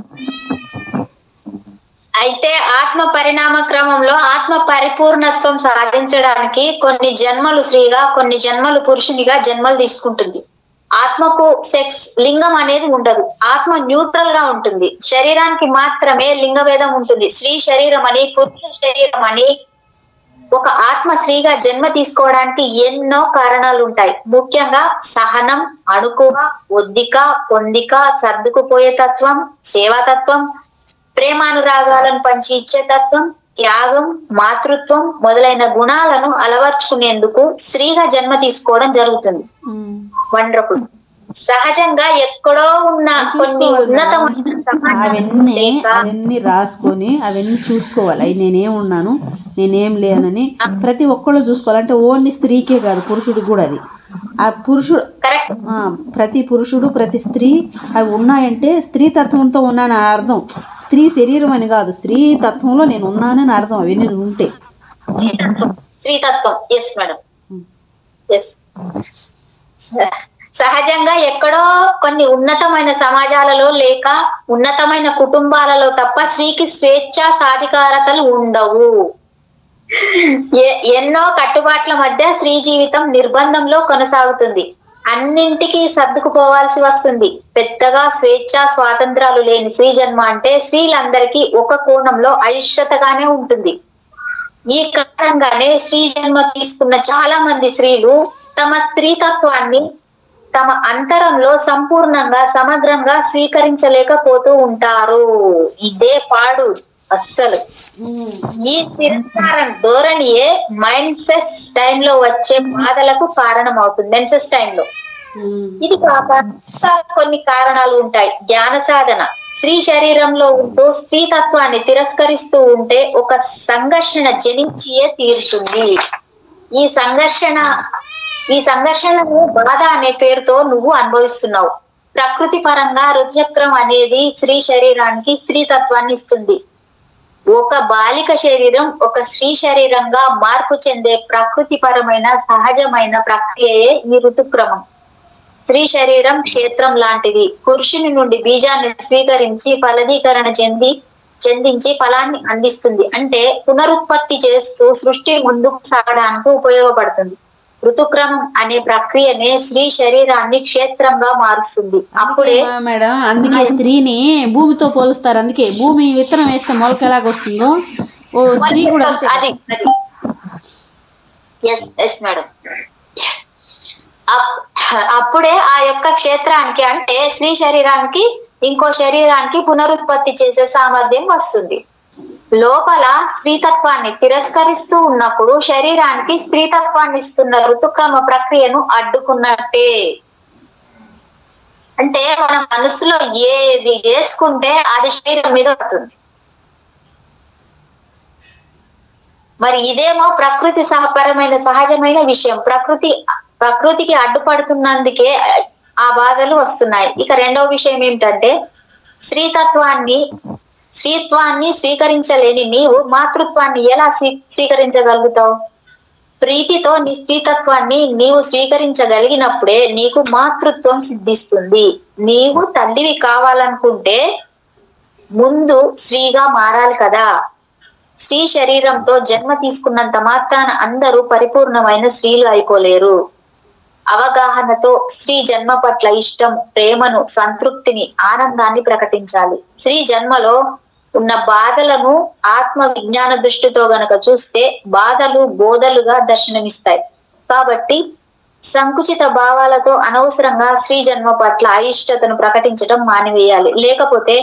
అయితే ఆత్మ పరిణామ క్రమంలో ఆత్మ పరిపూర్ణత్వం సాధించడానికి కొన్ని జన్మలు స్త్రీగా, కొన్ని జన్మలు పురుషునిగా జన్మలు తీసుకుంటుంది. ఆత్మకు సెక్స్ లింగం అనేది ఉండదు, ఆత్మ న్యూట్రల్ గా ఉంటుంది. శరీరానికి మాత్రమే లింగ భేదం ఉంటుంది. స్త్రీ శరీరం అని, పురుష శరీరం అని. ఒక ఆత్మ స్త్రీగా జన్మ తీసుకోవడానికి ఎన్నో కారణాలు ఉంటాయి. ముఖ్యంగా సహనం, అణుకువ, ఒద్దిక, పొందిక, సర్దుకుపోయే తత్వం, సేవాతత్వం, ప్రేమానురాగాలను పంచి ఇచ్చే తత్వం, త్యాగం, మాతృత్వం మొదలైన గుణాలను అలవర్చుకునేందుకు స్త్రీగా జన్మ తీసుకోవడం జరుగుతుంది. వండర్ఫుల్. సహజంగా ఎక్కడో ఉన్న కొన్ని అవన్నీ రాసుకొని అవన్నీ చూసుకోవాలి. అవి నేనేమున్నాను, నేనేం లేనని ప్రతి ఒక్కళ్ళు చూసుకోవాలి. అంటే ఓన్లీ స్త్రీకే కాదు, పురుషుడికి కూడా. అది ఆ పురుషుడు, ప్రతి పురుషుడు, ప్రతి స్త్రీ అవి ఉన్నాయంటే స్త్రీ తత్వంతో ఉన్నానని అర్థం. స్త్రీ శరీరం అని కాదు, స్త్రీ తత్వంలో నేను ఉన్నానని అర్థం. అవన్నీ ఉంటే స్త్రీ తత్వం. Yes madam, yes. సహజంగా ఎక్కడో కొన్ని ఉన్నతమైన సమాజాలలో లేక ఉన్నతమైన కుటుంబాలలో తప్ప స్త్రీకి స్వేచ్ఛ, సాధికారతలు ఉండవు. ఎన్నో కట్టుబాట్ల మధ్య స్త్రీ జీవితం నిర్బంధంలో కొనసాగుతుంది. అన్నింటికీ సర్దుకుపోవాల్సి వస్తుంది. పెద్దగా స్వేచ్ఛ స్వాతంత్రాలు లేని స్త్రీ జన్మ అంటే స్త్రీలందరికీ ఒక కోణంలో అయిష్టతగానే ఉంటుంది. ఈ కారణంగానే స్త్రీ జన్మ తీసుకున్న చాలా మంది స్త్రీలు తమ స్త్రీతత్వాన్ని తమ అంతరంలో సంపూర్ణంగా సమగ్రంగా స్వీకరించలేకపోతూ ఉంటారు. ఇదే పాడు అస్సలు. ఈ తిరస్కారం ధోరణియే మైన్సెస్ టైంలో వచ్చే బాధలకు కారణం అవుతుంది. మెన్సెస్ టైంలో ఇది కాక ఇంకా కొన్ని కారణాలు ఉంటాయి. ధ్యాన సాధన స్త్రీ శరీరంలో ఉంటూ స్త్రీ తత్వాన్ని తిరస్కరిస్తూ ఉంటే ఒక సంఘర్షణ జనించియే తీరుతుంది. ఈ సంఘర్షణను బాధ అనే పేరుతో నువ్వు అనుభవిస్తున్నావు. ప్రకృతి పరంగా రుతుచక్రం అనేది స్త్రీ శరీరానికి స్త్రీ తత్వాన్ని ఇస్తుంది. ఒక బాలిక శరీరం ఒక స్త్రీ శరీరంగా మార్పు చెందే ప్రకృతి పరమైన సహజమైన ప్రక్రియయే ఈ ఋతుక్రమం. స్త్రీ శరీరం క్షేత్రం లాంటిది. పురుషుని నుండి బీజాన్ని స్వీకరించి ఫలదీకరణ చెందించి ఫలాన్ని అందిస్తుంది. అంటే పునరుత్పత్తి చేస్తూ సృష్టి ముందుకు సాగడానికి ఉపయోగపడుతుంది. ఋతుక్రమం అనే ప్రక్రియనే స్త్రీ శరీరాన్ని క్షేత్రంగా మారుస్తుంది. అప్పుడే మేడం అందుకే స్త్రీని భూమితో పోలుస్తారు. అందుకే భూమి విత్తనం వేస్తే మొలక ఎలాగ వస్తుందో ఓ స్త్రీ కూడా అది ఎస్ మేడం. అప్పుడే ఆ యొక్క క్షేత్రానికి అంటే స్త్రీ శరీరానికి ఇంకో శరీరానికి పునరుత్పత్తి చేసే సామర్థ్యం వస్తుంది. లోపల స్త్రీతత్వాన్ని తిరస్కరిస్తూ ఉన్నప్పుడు శరీరానికి స్త్రీతత్వాన్ని ఇస్తున్న ఋతుక్రమ ప్రక్రియను అడ్డుకున్నట్టే. అంటే మన మనసులో ఏది చేసుకుంటే అది శరీరం మీద పడుతుంది. మరి ఇదేమో ప్రకృతి సహపరమైన సహజమైన విషయం. ప్రకృతికి అడ్డుపడుతున్నందుకే ఆ బాధలు వస్తున్నాయి. ఇక రెండవ విషయం ఏమిటంటే స్త్రీత్వాన్ని స్వీకరించలేని నీవు మాతృత్వాన్ని ఎలా స్వీకరించగలుగుతావు? ప్రీతితో నీ స్త్రీతత్వాన్ని నీవు స్వీకరించగలిగినప్పుడే నీకు మాతృత్వం సిద్ధిస్తుంది. నీవు తల్లివి కావాలనుకుంటే ముందు స్త్రీగా మారాలి కదా. స్త్రీ శరీరంతో జన్మ తీసుకున్నంత మాత్రాన అందరూ పరిపూర్ణమైన స్త్రీలు అయిపోలేరు. అవగాహనతో స్త్రీ జన్మ పట్ల ఇష్టం, ప్రేమను, సంతృప్తిని, ఆనందాన్ని ప్రకటించాలి. స్త్రీ జన్మలో ఉన్న బాధలను ఆత్మ విజ్ఞాన దృష్టితో గనక చూస్తే బాధలు బోధలుగా దర్శనమిస్తాయి. కాబట్టి సంకుచిత భావాలతో అనవసరంగా స్త్రీ జన్మ పట్ల అయిష్టతను ప్రకటించడం మానివేయాలి. లేకపోతే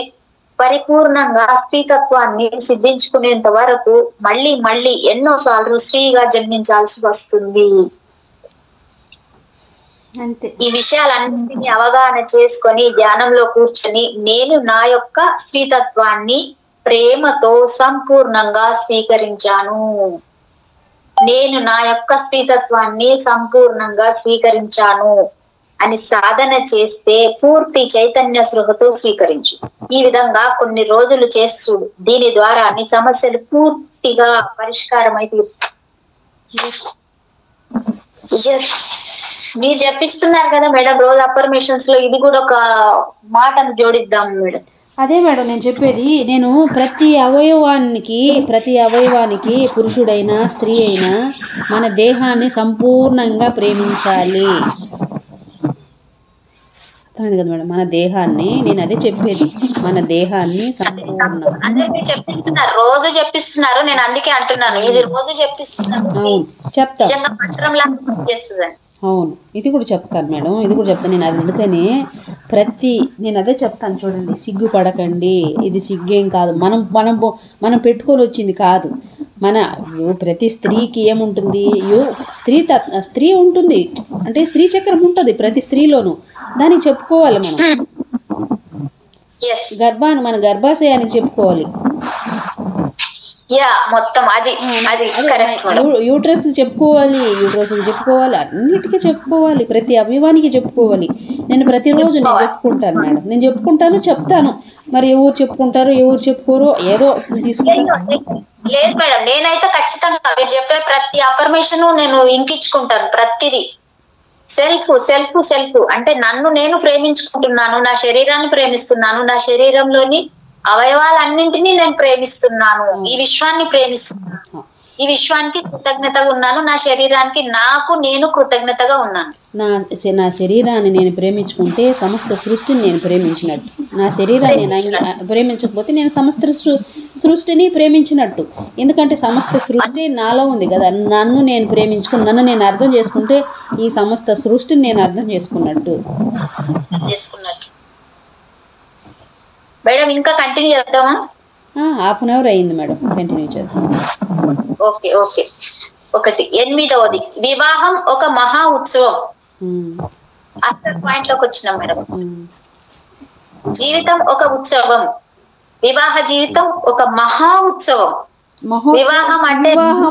పరిపూర్ణంగా స్త్రీతత్వాన్ని సిద్ధించుకునేంత వరకు మళ్ళీ మళ్ళీ ఎన్నోసార్లు స్త్రీగా జన్మించాల్సి వస్తుంది. ఈ విషయాలన్నింటినీ అవగాహన చేసుకొని ధ్యానంలో కూర్చొని నేను నా యొక్క స్త్రీతత్వాన్ని ప్రేమతో సంపూర్ణంగా స్వీకరించాను, నేను నా యొక్క స్త్రీతత్వాన్ని సంపూర్ణంగా స్వీకరించాను అని సాధన చేస్తే పూర్తి చైతన్య స్పృహతో స్వీకరించు. ఈ విధంగా కొన్ని రోజులు చేస్తూ దీని ద్వారా అన్ని సమస్యలు పూర్తిగా పరిష్కారం అయితే మీరు చెప్పిస్తున్నారు కదా మేడం రోజు అఫర్మేషన్స్ లో, ఇది కూడా ఒక మాటను జోడిద్దాం మేడం. అదే మేడం నేను చెప్పేది. నేను ప్రతి అవయవానికి పురుషుడైనా స్త్రీ అయినా మన దేహాన్ని సంపూర్ణంగా ప్రేమించాలి. అర్థమైంది కదా మేడం? మన దేహాన్ని, నేను అదే చెప్పేది, మన దేహాన్ని సంపూర్ణ అంటే మీరు చెప్పిస్తున్నారు, రోజు చెప్పిస్తున్నారు, నేను అందుకే అంటున్నాను ఇది రోజు చెప్పిస్తున్నారు. అవును చెప్తా, నిజంగా మంత్రంలా చేస్తుందని. అవును ఇది కూడా చెప్తాను మేడం, ఇది కూడా చెప్తాను. నేను అందుకని నేను అదే చెప్తాను. చూడండి, సిగ్గుపడకండి, ఇది సిగ్గేం కాదు, మనం పెట్టుకొని వచ్చింది కాదు. ప్రతి స్త్రీకి ఏముంటుంది, స్త్రీ ఉంటుంది అంటే స్త్రీ చక్రం ఉంటుంది ప్రతి స్త్రీలోనూ. దానికి చెప్పుకోవాలి మనం, మన గర్భాశయానికి చెప్పుకోవాలి, యూట్రస్ చెప్పుకోవాలి, అన్నిటికీ చెప్పుకోవాలి, ప్రతి అవయవానికి చెప్పుకోవాలి. నేను ప్రతిరోజు నేను చెప్పుకుంటాను మేడం, నేను చెప్తాను. మరి ఎవరు చెప్పుకుంటారో ఎవరు చెప్పుకోరో ఏదో తీసుకుంటాను. లేదు మేడం, నేనైతే ఖచ్చితంగా మీరు చెప్పే ప్రతి అఫర్మేషన్ నేను ఇంకించుకుంటాను. ప్రతిదీ సెల్ఫ్ అంటే నన్ను నేను ప్రేమించుకుంటున్నాను, నా శరీరాన్ని ప్రేమిస్తున్నాను, నా శరీరంలోని అవయవాలన్నింటినీ నేను ప్రేమిస్తున్నాను, ఈ విశ్వాన్ని ప్రేమిస్తున్నాను, ఈ విశ్వానికి కృతజ్ఞతగా ఉన్నాను, నా శరీరానికి నేను కృతజ్ఞతగా ఉన్నాను. నా శరీరాన్ని నేను ప్రేమించుకుంటే సమస్త సృష్టిని నేను ప్రేమించినట్టు. నా శరీరాన్ని నేను ప్రేమించకపోతే నేను సమస్త సృష్టిని ప్రేమించినట్టు. ఎందుకంటే సమస్త సృష్టి నాలో ఉంది కదా. నన్ను నేను ప్రేమించుకుని నన్ను నేను అర్థం చేసుకుంటే ఈ సమస్త సృష్టిని నేను అర్థం చేసుకున్నట్టు. మేడం ఇంకా కంటిన్యూ చేద్దామా? హాఫ్ అన్ అవర్ అయింది మేడం, కంటిన్యూ చేద్దాం. Okay okay. 8వ వివాహం ఒక మహా ఉత్సవం. అసలు పాయింట్ లోకి వచ్చినాం మేడం. జీవితం ఒక ఉత్సవం, వివాహ జీవితం ఒక మహా ఉత్సవం. వివాహం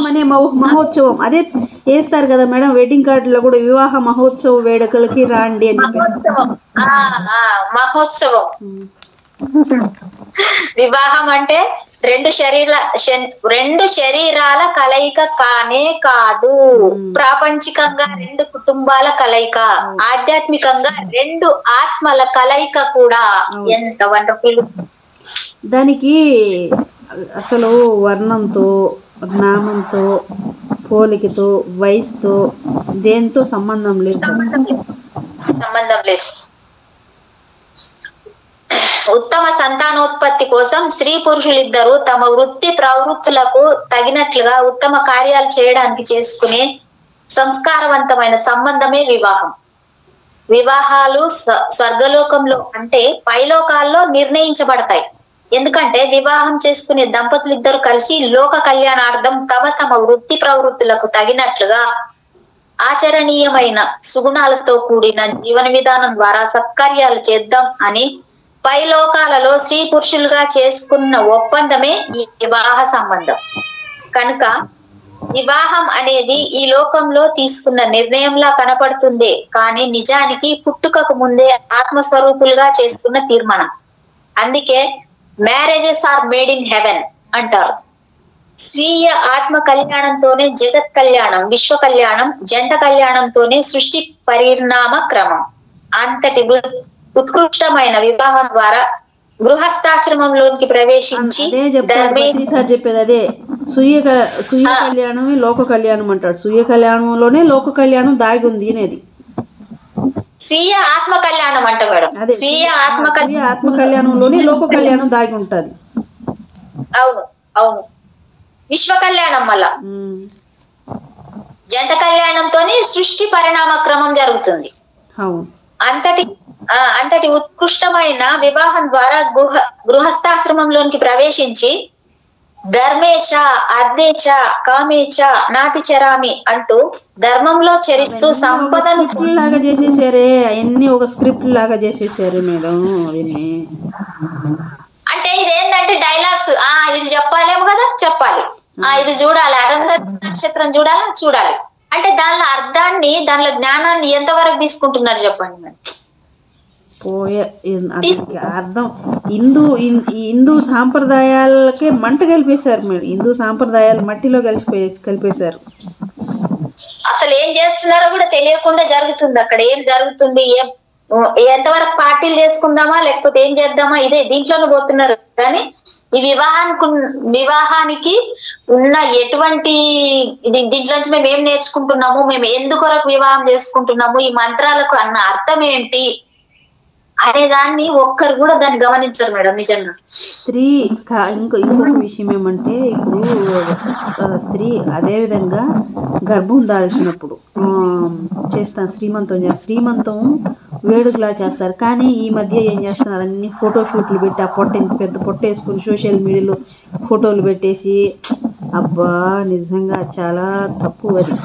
అనే మహోత్సవం అదే వేస్తారు కదా మేడం, వెడ్డింగ్ కార్డులో కూడా వివాహ మహోత్సవ వేడుకలకి రాండి అని మహోత్సవం. వివాహం అంటే రెండు శరీరాల కలయిక కానే కాదు, ప్రాపంచికంగా 2 కుటుంబాల కలయిక, ఆధ్యాత్మికంగా 2 ఆత్మల కలయిక కూడా. ఎంత వండర్ఫుల్! దానికి అసలు వర్ణంతో, నామంతో, పోలికతో, వయసుతో దేంతో సంబంధం లేదు. ఉత్తమ సంతానోత్పత్తి కోసం స్త్రీ పురుషులిద్దరూ తమ వృత్తి ప్రవృత్తులకు తగినట్లుగా ఉత్తమ కార్యాలు చేయడానికి చేసుకునే సంస్కారవంతమైన సంబంధమే వివాహం. వివాహాలు స్వర్గలోకంలో అంటే పైలోకాల్లో నిర్ణయించబడతాయి. ఎందుకంటే వివాహం చేసుకునే దంపతులు ఇద్దరు కలిసి లోక కళ్యాణార్థం తమ తమ వృత్తి ప్రవృత్తులకు తగినట్లుగా ఆచరణీయమైన సుగుణాలతో కూడిన జీవన విధానం ద్వారా సత్కార్యాలు చేద్దాం అని పైలోకాలలో స్త్రీ పురుషులుగా చేసుకున్న ఒప్పందమే ఈ వివాహ సంబంధం. కనుక వివాహం అనేది ఈ లోకంలో తీసుకున్న నిర్ణయంలా కనపడుతుంది, కానీ నిజానికి పుట్టుకకు ముందే ఆత్మస్వరూపులుగా చేసుకున్న తీర్మానం. అందుకే marriages are made in heaven అంటారు. స్వీయ ఆత్మ కళ్యాణంతోనే జగత్ కళ్యాణం, విశ్వ కళ్యాణం, జంట కళ్యాణంతోనే సృష్టి పరిణామ క్రమం. అంతటి ఉత్కృష్టమైన వివాహం ద్వారా గృహస్థాశ్రమంలోకి ప్రవేశించి చెప్పేది అదే సూర్య కళ్యాణం లోక కళ్యాణం అంటాడు. సూర్య కళ్యాణంలోనే లోక కళ్యాణం దాగి ఉంది అనేది స్వీయ ఆత్మ కళ్యాణం అంట మేడం. స్వీయ ఆత్మ కళ్యాణంలోనే లోక కళ్యాణం దాగి ఉంటది. అవును అవును. విశ్వ కళ్యాణం వల్ల జంట కళ్యాణంతోనే సృష్టి పరిణామ క్రమం జరుగుతుంది. అంతటి ఉత్కృష్టమైన వివాహం ద్వారా గృహస్థాశ్రమంలోనికి ప్రవేశించి ధర్మేచ అర్ధేచ కామేచ నాతి చరామి అంటూ ధర్మంలో చరిస్తూ సంపదను లాగా చేసేసారే. అవన్నీ ఒక స్క్రిప్ట్ లాగా చేసేసారు మేడం. అంటే ఇదేంటంటే డైలాగ్స్, ఇది చెప్పాలేమో కదా, చెప్పాలి, ఇది చూడాలి, అరుంధతి నక్షత్రం చూడాలి అంటే దానిలో అర్థాన్ని, దానిలో జ్ఞానాన్ని ఎంతవరకు తీసుకుంటున్నారు చెప్పండి మేడం. అర్థం హిందూ సాంప్రదాయాలకే మంట కలిపేశారు మేడం. హిందూ సాంప్రదాయాలు మట్టిలో కలిపేశారు. అసలు ఏం చేస్తున్నారో కూడా తెలియకుండా జరుగుతుంది. అక్కడ ఏం జరుగుతుంది, ఎంతవరకు పార్టీలు చేసుకుందామా లేకపోతే ఏం చేద్దామా, ఇదే దీంట్లోనే పోతున్నారు. కానీ ఈ వివాహానికి ఉన్న ఎటువంటి దీంట్లోంచి మేము ఏం నేర్చుకుంటున్నాము, మేము ఎందుకొరకు వివాహం చేసుకుంటున్నాము, ఈ మంత్రాలకు అన్న అర్థం ఏంటి అనే దాన్ని ఒక్కరు కూడా దాన్ని గమనించరు మేడం. నిజంగా స్త్రీ ఇంకొక విషయం ఏమంటే, ఇప్పుడు స్త్రీ అదేవిధంగా గర్భం దాల్చినప్పుడు శ్రీమంతం వేడుకలా చేస్తారు. కానీ ఈ మధ్య ఏం చేస్తున్నారు, అన్ని ఫోటోషూట్లు పెట్టి ఆ పొట్ట ఇంత పెద్ద పొట్ట వేసుకుని సోషల్ మీడియాలో ఫోటోలు పెట్టేసి, అబ్బా నిజంగా చాలా తప్పు అది.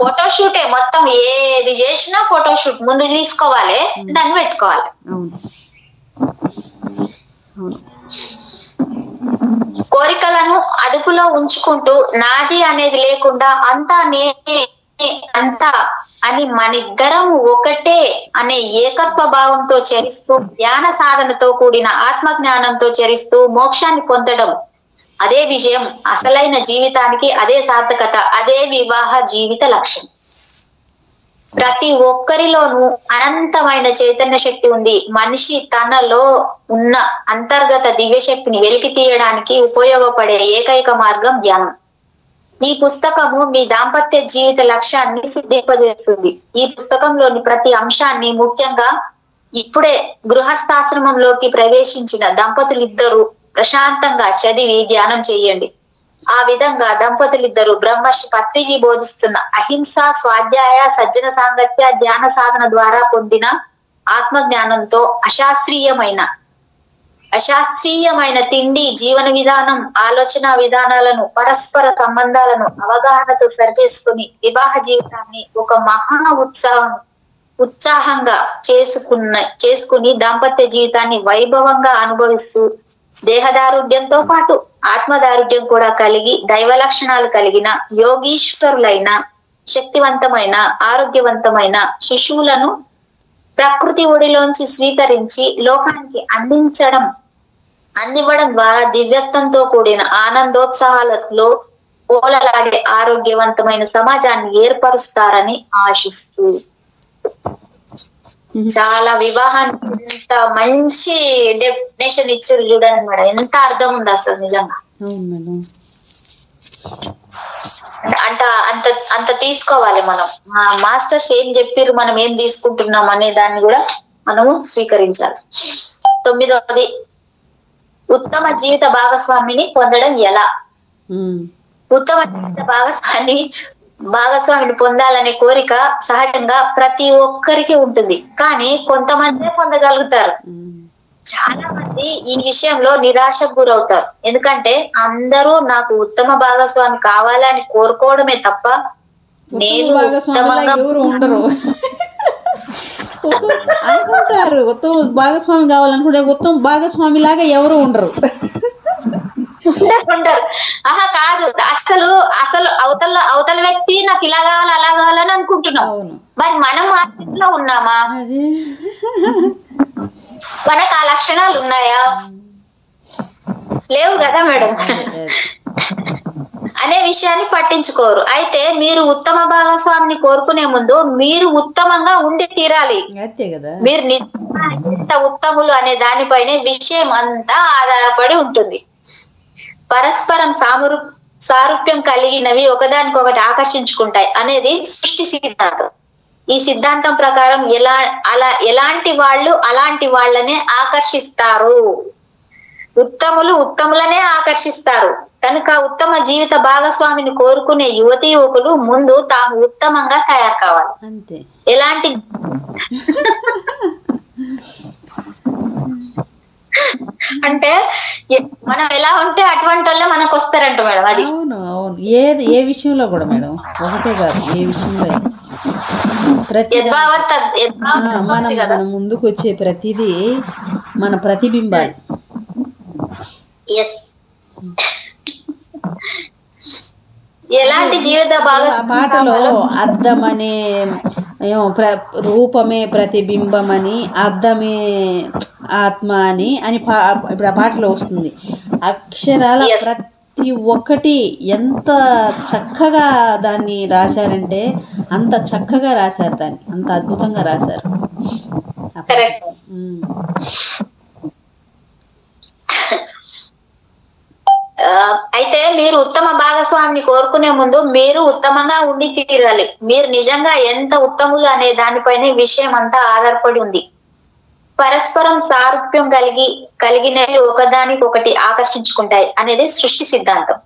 ఫోటోషూటే మొత్తం, ఏది చేసినా ఫోటోషూట్ ముందు తీసుకోవాలి, దాన్ని పెట్టుకోవాలి. కోరికలను అదుపులో ఉంచుకుంటూ నాది అనేది లేకుండా అంతా నేనే అంతా అని మనిద్దరం ఒకటే అనే ఏకత్వ భావంతో చరిస్తూ ధ్యాన సాధనతో కూడిన ఆత్మ జ్ఞానంతో చరిస్తూ మోక్షాన్ని పొందడం, అదే విజయం. అసలైన జీవితానికి అదే సార్థకత, అదే వివాహ జీవిత లక్ష్యం. ప్రతి ఒక్కరిలోనూ అనంతమైన చైతన్య శక్తి ఉంది. మనిషి తనలో ఉన్న అంతర్గత దివ్య శక్తిని వెలికి తీయడానికి ఉపయోగపడే ఏకైక మార్గం ధ్యానం. ఈ పుస్తకము మీ దాంపత్య జీవిత లక్ష్యాన్ని సిద్ధింపజేస్తుంది. ఈ పుస్తకంలోని ప్రతి అంశాన్ని, ముఖ్యంగా ఇప్పుడే గృహస్థాశ్రమంలోకి ప్రవేశించిన దంపతులిద్దరూ ప్రశాంతంగా చదివి ధ్యానం చేయండి. ఆ విధంగా దంపతులిద్దరూ బ్రహ్మర్షి పత్రిజీ బోధిస్తున్న అహింస, స్వాధ్యాయ, సజ్జన సాంగత్య, ధ్యాన సాధన ద్వారా పొందిన ఆత్మజ్ఞానంతో అశాస్త్రీయమైన తిండి, జీవన విధానం, ఆలోచన విధానాలను, పరస్పర సంబంధాలను అవగాహనతో సరిచేసుకుని వివాహ జీవితాన్ని ఒక మహా ఉత్సాహంగా చేసుకుని దాంపత్య జీవితాన్ని వైభవంగా అనుభవిస్తూ దేహదారుఢ్యంతో పాటు ఆత్మదారుఢ్యం కూడా కలిగి దైవ లక్షణాలు కలిగిన యోగీశ్వరులైన శక్తివంతమైన ఆరోగ్యవంతమైన శిశువులను ప్రకృతి ఒడిలోంచి స్వీకరించి లోకానికి అందివ్వడం ద్వారా దివ్యత్వంతో కూడిన ఆనందోత్సాహాలలో ఓలలాడే ఆరోగ్యవంతమైన సమాజాన్ని ఏర్పరుస్తారని ఆశిస్తూ. చాలా వివాహానికి ఎంత మంచి డెఫినేషన్ ఇచ్చారు చూడండి మేడం, ఎంత అర్థం ఉంది అసలు నిజంగా. అంత అంత అంత తీసుకోవాలి మనం. మాస్టర్స్ ఏం చెప్పారు, మనం ఏం తీసుకుంటున్నాం అనే దాన్ని కూడా మనము స్వీకరించాలి. 9వది, ఉత్తమ జీవిత భాగస్వామిని పొందడం ఎలా? ఉత్తమ జీవిత భాగస్వామిని పొందాలనే కోరిక సహజంగా ప్రతి ఒక్కరికి ఉంటుంది, కానీ కొంతమంది పొందగలుగుతారు. చాలా మంది ఈ విషయంలో నిరాశకు గురవుతారు. ఎందుకంటే అందరూ నాకు ఉత్తమ భాగస్వామి కావాలని కోరుకోవడమే తప్ప నేను ఉత్తమంగా ఉండరు అనుకుంటారు. ఉత్తమ భాగస్వామి కావాలనుకుంటే ఉత్తమ భాగస్వామి లాగా ఎవరు ఉండరు. కాదు, అసలు అవతల వ్యక్తి నాకు ఇలా కావాలి అలా కావాలని అనుకుంటున్నాం. మరి మనం ఆ స్థితిలో ఉన్నామా? మనకు ఆ లక్షణాలు ఉన్నాయా? లేవు కదా మేడం. అనే విషయాన్ని పట్టించుకోరు. అయితే మీరు ఉత్తమ భాగస్వామిని కోరుకునే ముందు మీరు ఉత్తమంగా ఉండి తీరాలి. మీరు ఎంత ఉత్తములు అనే దానిపైనే విషయం అంతా ఆధారపడి ఉంటుంది. పరస్పరం సారూప్యం కలిగినవి ఒకదానికొకటి ఆకర్షించుకుంటాయి అనేది సృష్టి సిద్ధాంతం. ఈ సిద్ధాంతం ప్రకారం ఎలాంటి వాళ్ళు అలాంటి వాళ్ళనే ఆకర్షిస్తారు. ఉత్తములు ఉత్తములనే ఆకర్షిస్తారు. కనుక ఉత్తమ జీవిత భాగస్వామిని కోరుకునే యువతి యువకులు ముందు తాము ఉత్తమంగా తయారు కావాలి. అంతే. ఎలాంటి అంటే మనం ఎలా ఉంటే అటువంటి వాళ్ళే మనకు వస్తారంట మేడం. అది అవును అవును. ఏ విషయంలో కూడా మేడం, ఒకటే కాదు, ఏ విషయంలో మన ముందుకు వచ్చే ప్రతిదీ మన ప్రతిబింబాలు. ఎలాంటి జీవిత పాటలో అద్దమనే రూపమే ప్రతిబింబమని, అద్దమే ఆత్మ అని ఇప్పుడు ఆ పాటలో వస్తుంది. అక్షరాల ప్రతి ఒక్కటి ఎంత చక్కగా దాన్ని రాశారంటే అంత చక్కగా రాశారు, దాన్ని అంత అద్భుతంగా రాశారు. అయితే మీరు ఉత్తమ భాగస్వామిని కోరుకునే ముందు మీరు ఉత్తమంగా ఉండి తీరాలి. మీరు నిజంగా ఎంత ఉత్తములు అనే దానిపైనే విషయం అంతా ఆధారపడి ఉంది. పరస్పరం సారూప్యం కలిగినవి ఒకదానికొకటి ఆకర్షించుకుంటాయి అనేది సృష్టి సిద్ధాంతం.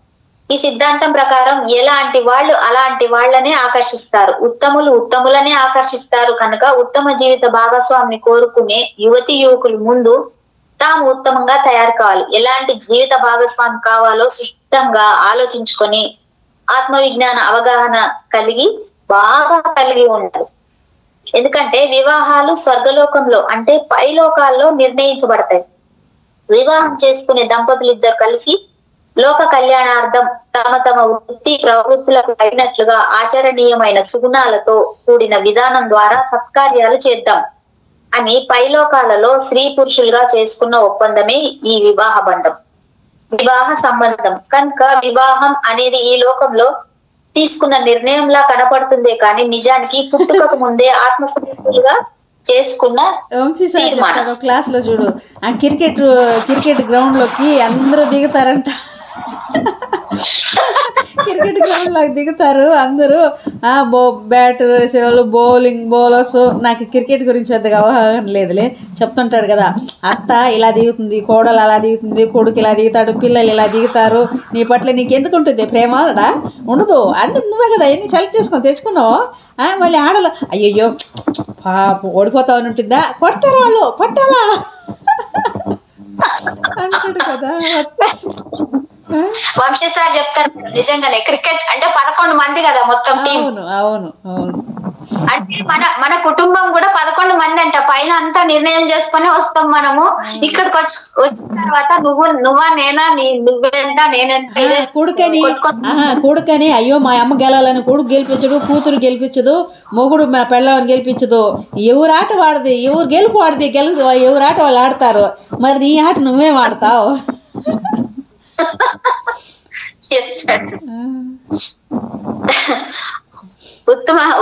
ఈ సిద్ధాంతం ప్రకారం ఎలాంటి వాళ్ళు అలాంటి వాళ్ళనే ఆకర్షిస్తారు. ఉత్తములు ఉత్తములనే ఆకర్షిస్తారు. కనుక ఉత్తమ జీవిత భాగస్వామిని కోరుకునే యువతి యువకులు ముందు తాము ఉత్తమంగా తయారు కావాలి. ఎలాంటి జీవిత భాగస్వామి కావాలో స్పష్టంగా ఆలోచించుకొని ఆత్మవిజ్ఞాన అవగాహన బాగా కలిగి ఉండాలి. ఎందుకంటే వివాహాలు స్వర్గలోకంలో అంటే పైలోకాల్లో నిర్ణయించబడతాయి. వివాహం చేసుకునే దంపతులిద్దరు కలిసి లోక కళ్యాణార్థం తమ తమ వృత్తి ప్రవృత్తులకు అయినట్లుగా ఆచరణీయమైన సుగుణాలతో కూడిన విధానం ద్వారా సత్కార్యాలు చేద్దాం అని పైలోకాలలో స్త్రీ పురుషులుగా చేసుకున్న ఒప్పందమే ఈ వివాహ బంధం, వివాహ సంబంధం. కనుక వివాహం అనేది ఈ లోకంలో తీసుకున్న నిర్ణయంలా కనపడుతుందే కానీ నిజానికి పుట్టుకకు ముందే ఆత్మస్వరూపులుగా చేసుకున్న తీర్మానం. క్లాస్ లో చూడు, ఆ క్రికెట్ గ్రౌండ్ లోకి అందరూ దిగుతారంట. క్రికెట్ గ్రౌండ్లోకి దిగుతారు అందరూ. బ్యాట్ వేసేవాళ్ళు, బౌలర్స్. నాకు క్రికెట్ గురించి పెద్దగా అవగాహన లేదులే. చెప్తుంటాడు కదా, అత్త ఇలా దిగుతుంది, కోడలు అలా దిగుతుంది, కొడుకు ఇలా దిగుతాడు, పిల్లలు ఇలా దిగుతారు, నీ పట్ల నీకు ఎందుకు ఉంటుంది ప్రేమడా? ఉండదు. అందుకు నువ్వే కదా ఎన్ని సెలెక్ట్ చేసుకొని తెచ్చుకున్నావు. మళ్ళీ ఆడలు అయ్యయ్యో పాప ఓడిపోతా ఉంటుందా, కొడతారు వాళ్ళు, పట్టాలా అంటాడు కదా. వంశీ సార్ చెప్తారు నిజంగానే క్రికెట్ అంటే 11 మంది కదా మొత్తం టీం. అవును అంటే మన కుటుంబం కూడా 11 మంది అంట. పైన అంతా నిర్ణయం చేసుకొని వస్తాం మనము. ఇక్కడికి వచ్చిన తర్వాత నువ్వా నేనా, నువ్వెంత నేనెంత, కొడుకని అయ్యో మా అమ్మ గెలాలని కొడుకు గెలిపించడు, కూతురు గెలిపించదు, మొగుడు మా పెళ్ళామని గెలిపించదు. ఎవరు ఆట వాడది, ఎవరు గెలుపు వాడిది, ఎవరు ఆట వాళ్ళు ఆడతారు. మరి నీ ఆట నువ్వే వాడతావు.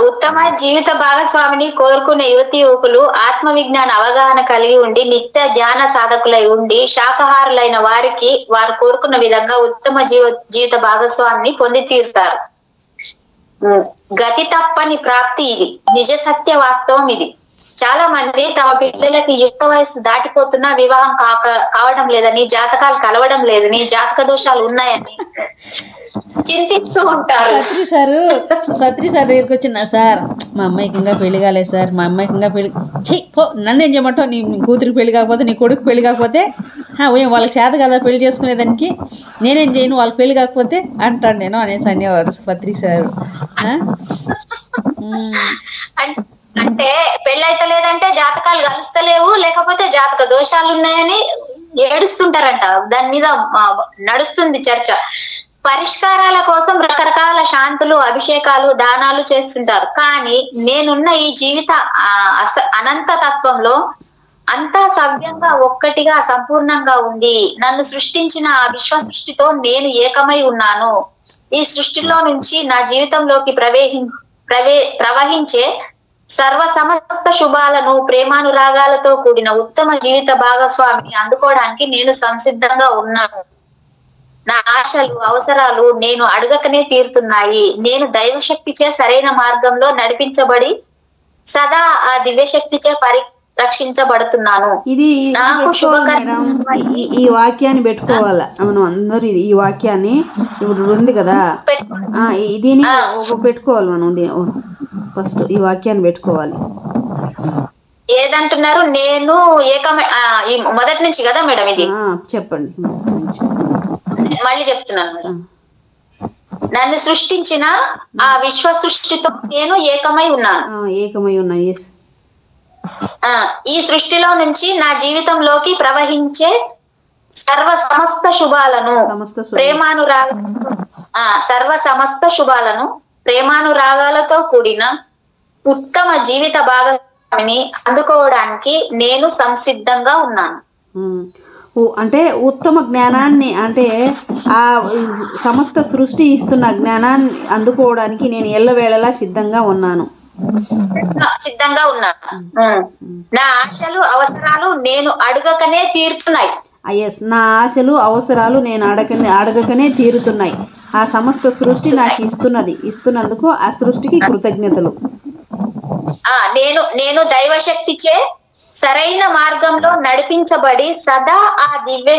ఉత్తమ జీవిత భాగస్వామిని కోరుకునే యువతి యువకులు ఆత్మ విజ్ఞాన అవగాహన కలిగి ఉండి నిత్య ధ్యాన సాధకులై ఉండి శాకాహారులైన వారికి వారు కోరుకున్న విధంగా ఉత్తమ జీవిత భాగస్వామిని పొంది తీరుతారు. గతి తప్పని ప్రాప్తి ఇది, నిజ సత్య వాస్తవం ఇది. చాలా మంది తమ పిల్లలకి యుక్త వయసు దాటిపోతున్నా వివాహం కావడం లేదని, జాతకాలు కలవడం లేదని, జాతక దోషాలు ఉన్నాయని చింతిస్తూ ఉంటారు. సత్రి సార్ దగ్గరికి వచ్చిన, సార్ మా అమ్మాయికి ఇంకా పెళ్లి కాలేదు సార్, మా అమ్మాయికి ఇంకా పెళ్లి నన్నేం చేయమంటావు, నీ కూతురికి పెళ్లి కాకపోతే, నీ కొడుకు పెళ్లి కాకపోతే, వాళ్ళకి చేత కదా పెళ్లి చేసుకునేదానికి, నేనేం చేయను వాళ్ళకి పెళ్లి కాకపోతే అంటాను నేను అనేసి అనేవారు పత్రి సార్. అంటే పెళ్ళైతే లేదంటే జాతకాలు కలుస్తలేవు, లేకపోతే జాతక దోషాలు ఉన్నాయని ఏడుస్తుంటారంట. దాని మీద నడుస్తుంది చర్చ. పరిష్కారాల కోసం రకరకాల శాంతులు, అభిషేకాలు, దానాలు చేస్తుంటారు. కానీ నేనున్న ఈ జీవిత అనంత తత్వంలో అంతా సవ్యంగా ఒక్కటిగా సంపూర్ణంగా ఉంది. నన్ను సృష్టించిన ఆ విశ్వ సృష్టితో నేను ఏకమై ఉన్నాను. ఈ సృష్టిలో నుంచి నా జీవితంలోకి ప్రవహించే సర్వ సమస్త శుభాలను, ప్రేమానురాగాలతో కూడిన ఉత్తమ జీవిత భాగస్వామిని అందుకోవడానికి నేను సంసిద్ధంగా ఉన్నాను. నా ఆశలు, అవసరాలు నేను అడగకనే తీరుతున్నాయి. నేను దైవశక్తిచే సరైన మార్గంలో నడిపించబడి సదా ఆ దివ్యశక్తిచే పరిరక్షించబడుతున్నాను. ఇది ఈ వాక్యాన్ని పెట్టుకోవాలా మనం అందరూ. ఈ వాక్యాన్ని ఇప్పుడు ఉంది కదా, దీన్ని పెట్టుకోవాలి మనం. ఫస్ట్ ఈ వాక్యాన్ని పెట్టుకోవాలి. ఏదంటున్నారు? నేను ఏకమై, మొదటి నుంచి కదా మేడం ఇది? చెప్పండి. మళ్ళీ చెప్తున్నాను మేడం. నన్ను సృష్టించిన ఆ విశ్వ సృష్టితో నేను ఏకమై ఉన్నాను. ఈ సృష్టిలో నుంచి నా జీవితంలోకి ప్రవహించే సర్వ సమస్త శుభాలను, ప్రేమానురాగాలతో కూడిన ఉత్తమ జీవిత భాగస్వామిని అందుకోవడానికి నేను సంసిద్ధంగా ఉన్నాను. అంటే ఉత్తమ జ్ఞానాన్ని, అంటే ఆ సమస్త సృష్టి ఇస్తున్న జ్ఞానాన్ని అందుకోవడానికి నేను ఎల్లవేళలా సిద్ధంగా ఉన్నాను. నా ఆశలు, అవసరాలు నేను అడగకనే తీరుతున్నాయి. నా ఆశలు, అవసరాలు నేను అడగకనే తీరుతున్నాయి. ఆ సమస్త సృష్టి నాకు ఇస్తున్నందుకు ఆ సృష్టికి కృతజ్ఞతలు. నేను దైవశక్తిచే సరైన మార్గంలో నడిపించబడి సదా ఆ దివ్య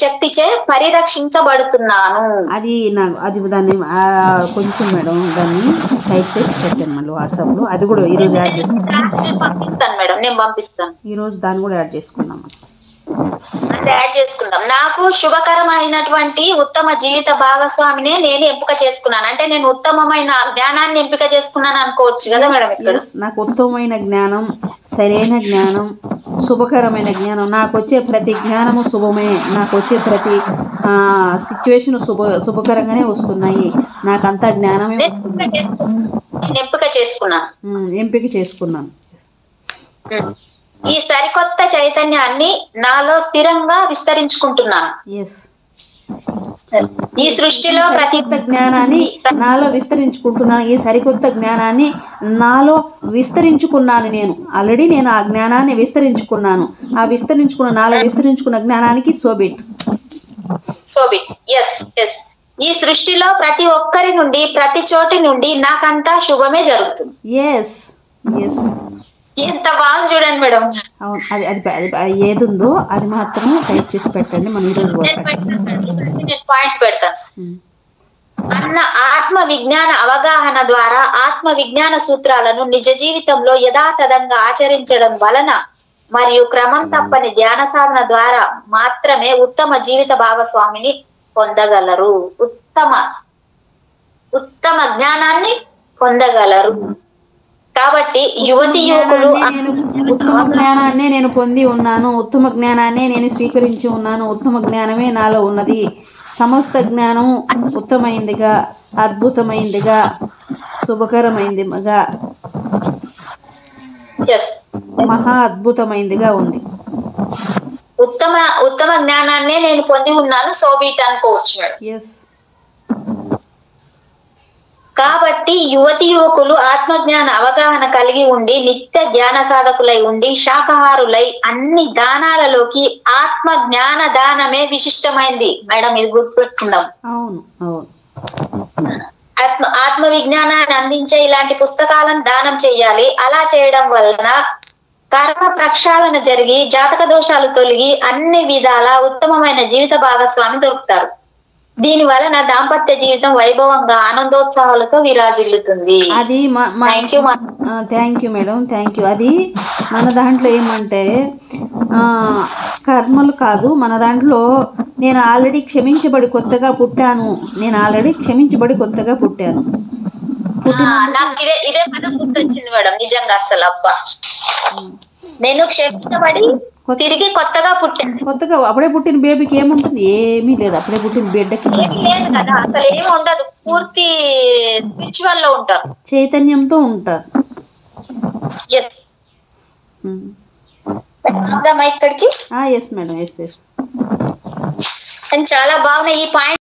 శక్తిచే పరిరక్షించబడుతున్నాను. అది దాన్ని కొంచెం మేడం దాన్ని టైప్ చేసి పెట్టాను మళ్ళీ వాట్సాప్ లో. అది కూడా ఈరోజు యాడ్ చేసుకుంటాను. పంపిస్తాను మేడం, నేను పంపిస్తాను. ఈరోజు దాన్ని కూడా యాడ్ చేసుకుందాం. నాకు శుభకరమైనటువంటి ఉత్తమ జీవిత భాగస్వామినే నేను ఎంపిక చేసుకున్నాను. అంటే నేను ఉత్తమమైన జ్ఞానాన్ని ఎంపిక చేసుకున్నాను అనుకోవచ్చు కదా మేడం? నాకు ఉత్తమమైన జ్ఞానం, సరైన జ్ఞానం, శుభకరమైన జ్ఞానం. నాకు వచ్చే ప్రతి జ్ఞానము శుభమే. నాకు వచ్చే ప్రతి సిచ్యువేషన్ శుభకరంగానే వస్తున్నాయి. నాకంతా జ్ఞానమే వస్తుంది. ఎంపిక చేసుకున్నాను. ఈ సరికొత్త చైతన్యాన్ని నాలో స్థిరంగా విస్తరించుకుంటున్నాను. ఈ సృష్టిలో ప్రతి జ్ఞానాన్ని నాలో విస్తరించుకుంటున్నాను. ఈ సరికొత్త జ్ఞానాన్ని నాలో విస్తరించుకున్నాను. నేను ఆల్రెడీ ఆ జ్ఞానాన్ని విస్తరించుకున్నాను. నాలో విస్తరించుకున్న జ్ఞానానికి సోబిట్. ఈ సృష్టిలో ప్రతి ఒక్కరి నుండి ప్రతి చోటి నుండి నాకంతా శుభమే జరుగుతుంది. ఎస్ ఎస్, ఎంత బాగా చూడండి మేడం. అవును. అది అది అది ఏది ఉందో అది మాత్రం టైప్ చేసి పెట్టండి. మనం ఈరోజు నేను పాయింట్స్ పెడతాను. అన్న ఆత్మ విజ్ఞాన అవగాహన ద్వారా ఆత్మ విజ్ఞాన సూత్రాలను నిజ జీవితంలో యథాతథంగా ఆచరించడం వలన మరియు క్రమం తప్పని ధ్యాన సాధన ద్వారా మాత్రమే ఉత్తమ జీవిత భాగస్వామిని పొందగలరు. ఉత్తమ జ్ఞానాన్ని పొందగలరు. కాబట్టి యువతి యువకులు ఉత్తమ జ్ఞానాన్నే నేను పొంది ఉన్నాను, ఉత్తమ జ్ఞానాన్నే నేను స్వీకరించి ఉన్నాను, ఉత్తమ జ్ఞానమే నాలో ఉన్నది, సమస్త జ్ఞానం ఉత్తమైందిగా, అద్భుతమైందిగా, శుభకరమైందిగా, మహా అద్భుతమైందిగా ఉంది. ఉత్తమ జ్ఞానాన్నే నేను పొంది ఉన్నాను, సోబీట్ అనుకోవచ్చు మేడం. ఎస్. కాబట్టి యువతి యువకులు ఆత్మజ్ఞాన అవగాహన కలిగి ఉండి నిత్య ధ్యాన సాధకులై ఉండి శాకాహారులై అన్ని దానాలలోకి ఆత్మ జ్ఞాన దానమే విశిష్టమైంది. మేడం ఇది గుర్తుపెట్టుకుందాం. అవును అవును. ఆత్మ విజ్ఞానాన్ని అందించే ఇలాంటి పుస్తకాలను దానం చేయాలి. అలా చేయడం వలన కర్మ ప్రక్షాళన జరిగి జాతక దోషాలు తొలగి అన్ని విధాల ఉత్తమమైన జీవిత భాగస్వామి దొరుకుతారు. దీని వలన దాంపత్య జీవితం వైభవంగా ఆనందోత్సాహాలతో విరాజిల్లుతుంది. అది thank you madam, thank you. అది మన దాంట్లో ఏమంటే కర్మలు కాదు, మన దాంట్లో నేను ఆల్రెడీ క్షమించబడి కొత్తగా పుట్టాను, నాకు ఇదే పదం గుర్తొచ్చింది మేడం. నిజంగా అసలు అబ్బా, నేను క్షమించబడి తిరిగి కొత్తగా అప్పుడే పుట్టిన బేబీకి ఏముంటుంది? ఏమీ లేదు. అప్పుడే పుట్టిన బిడ్డకి లేదు కదా, అసలు ఏమి ఉండదు. పూర్తి స్పిరిచువల్ లో ఉంటారు, చైతన్యంతో ఉంటారు. ఇక్కడికి ఎస్ మేడం, ఎస్ ఎస్. చాలా బాగున్నాయి ఈ పాయింట్.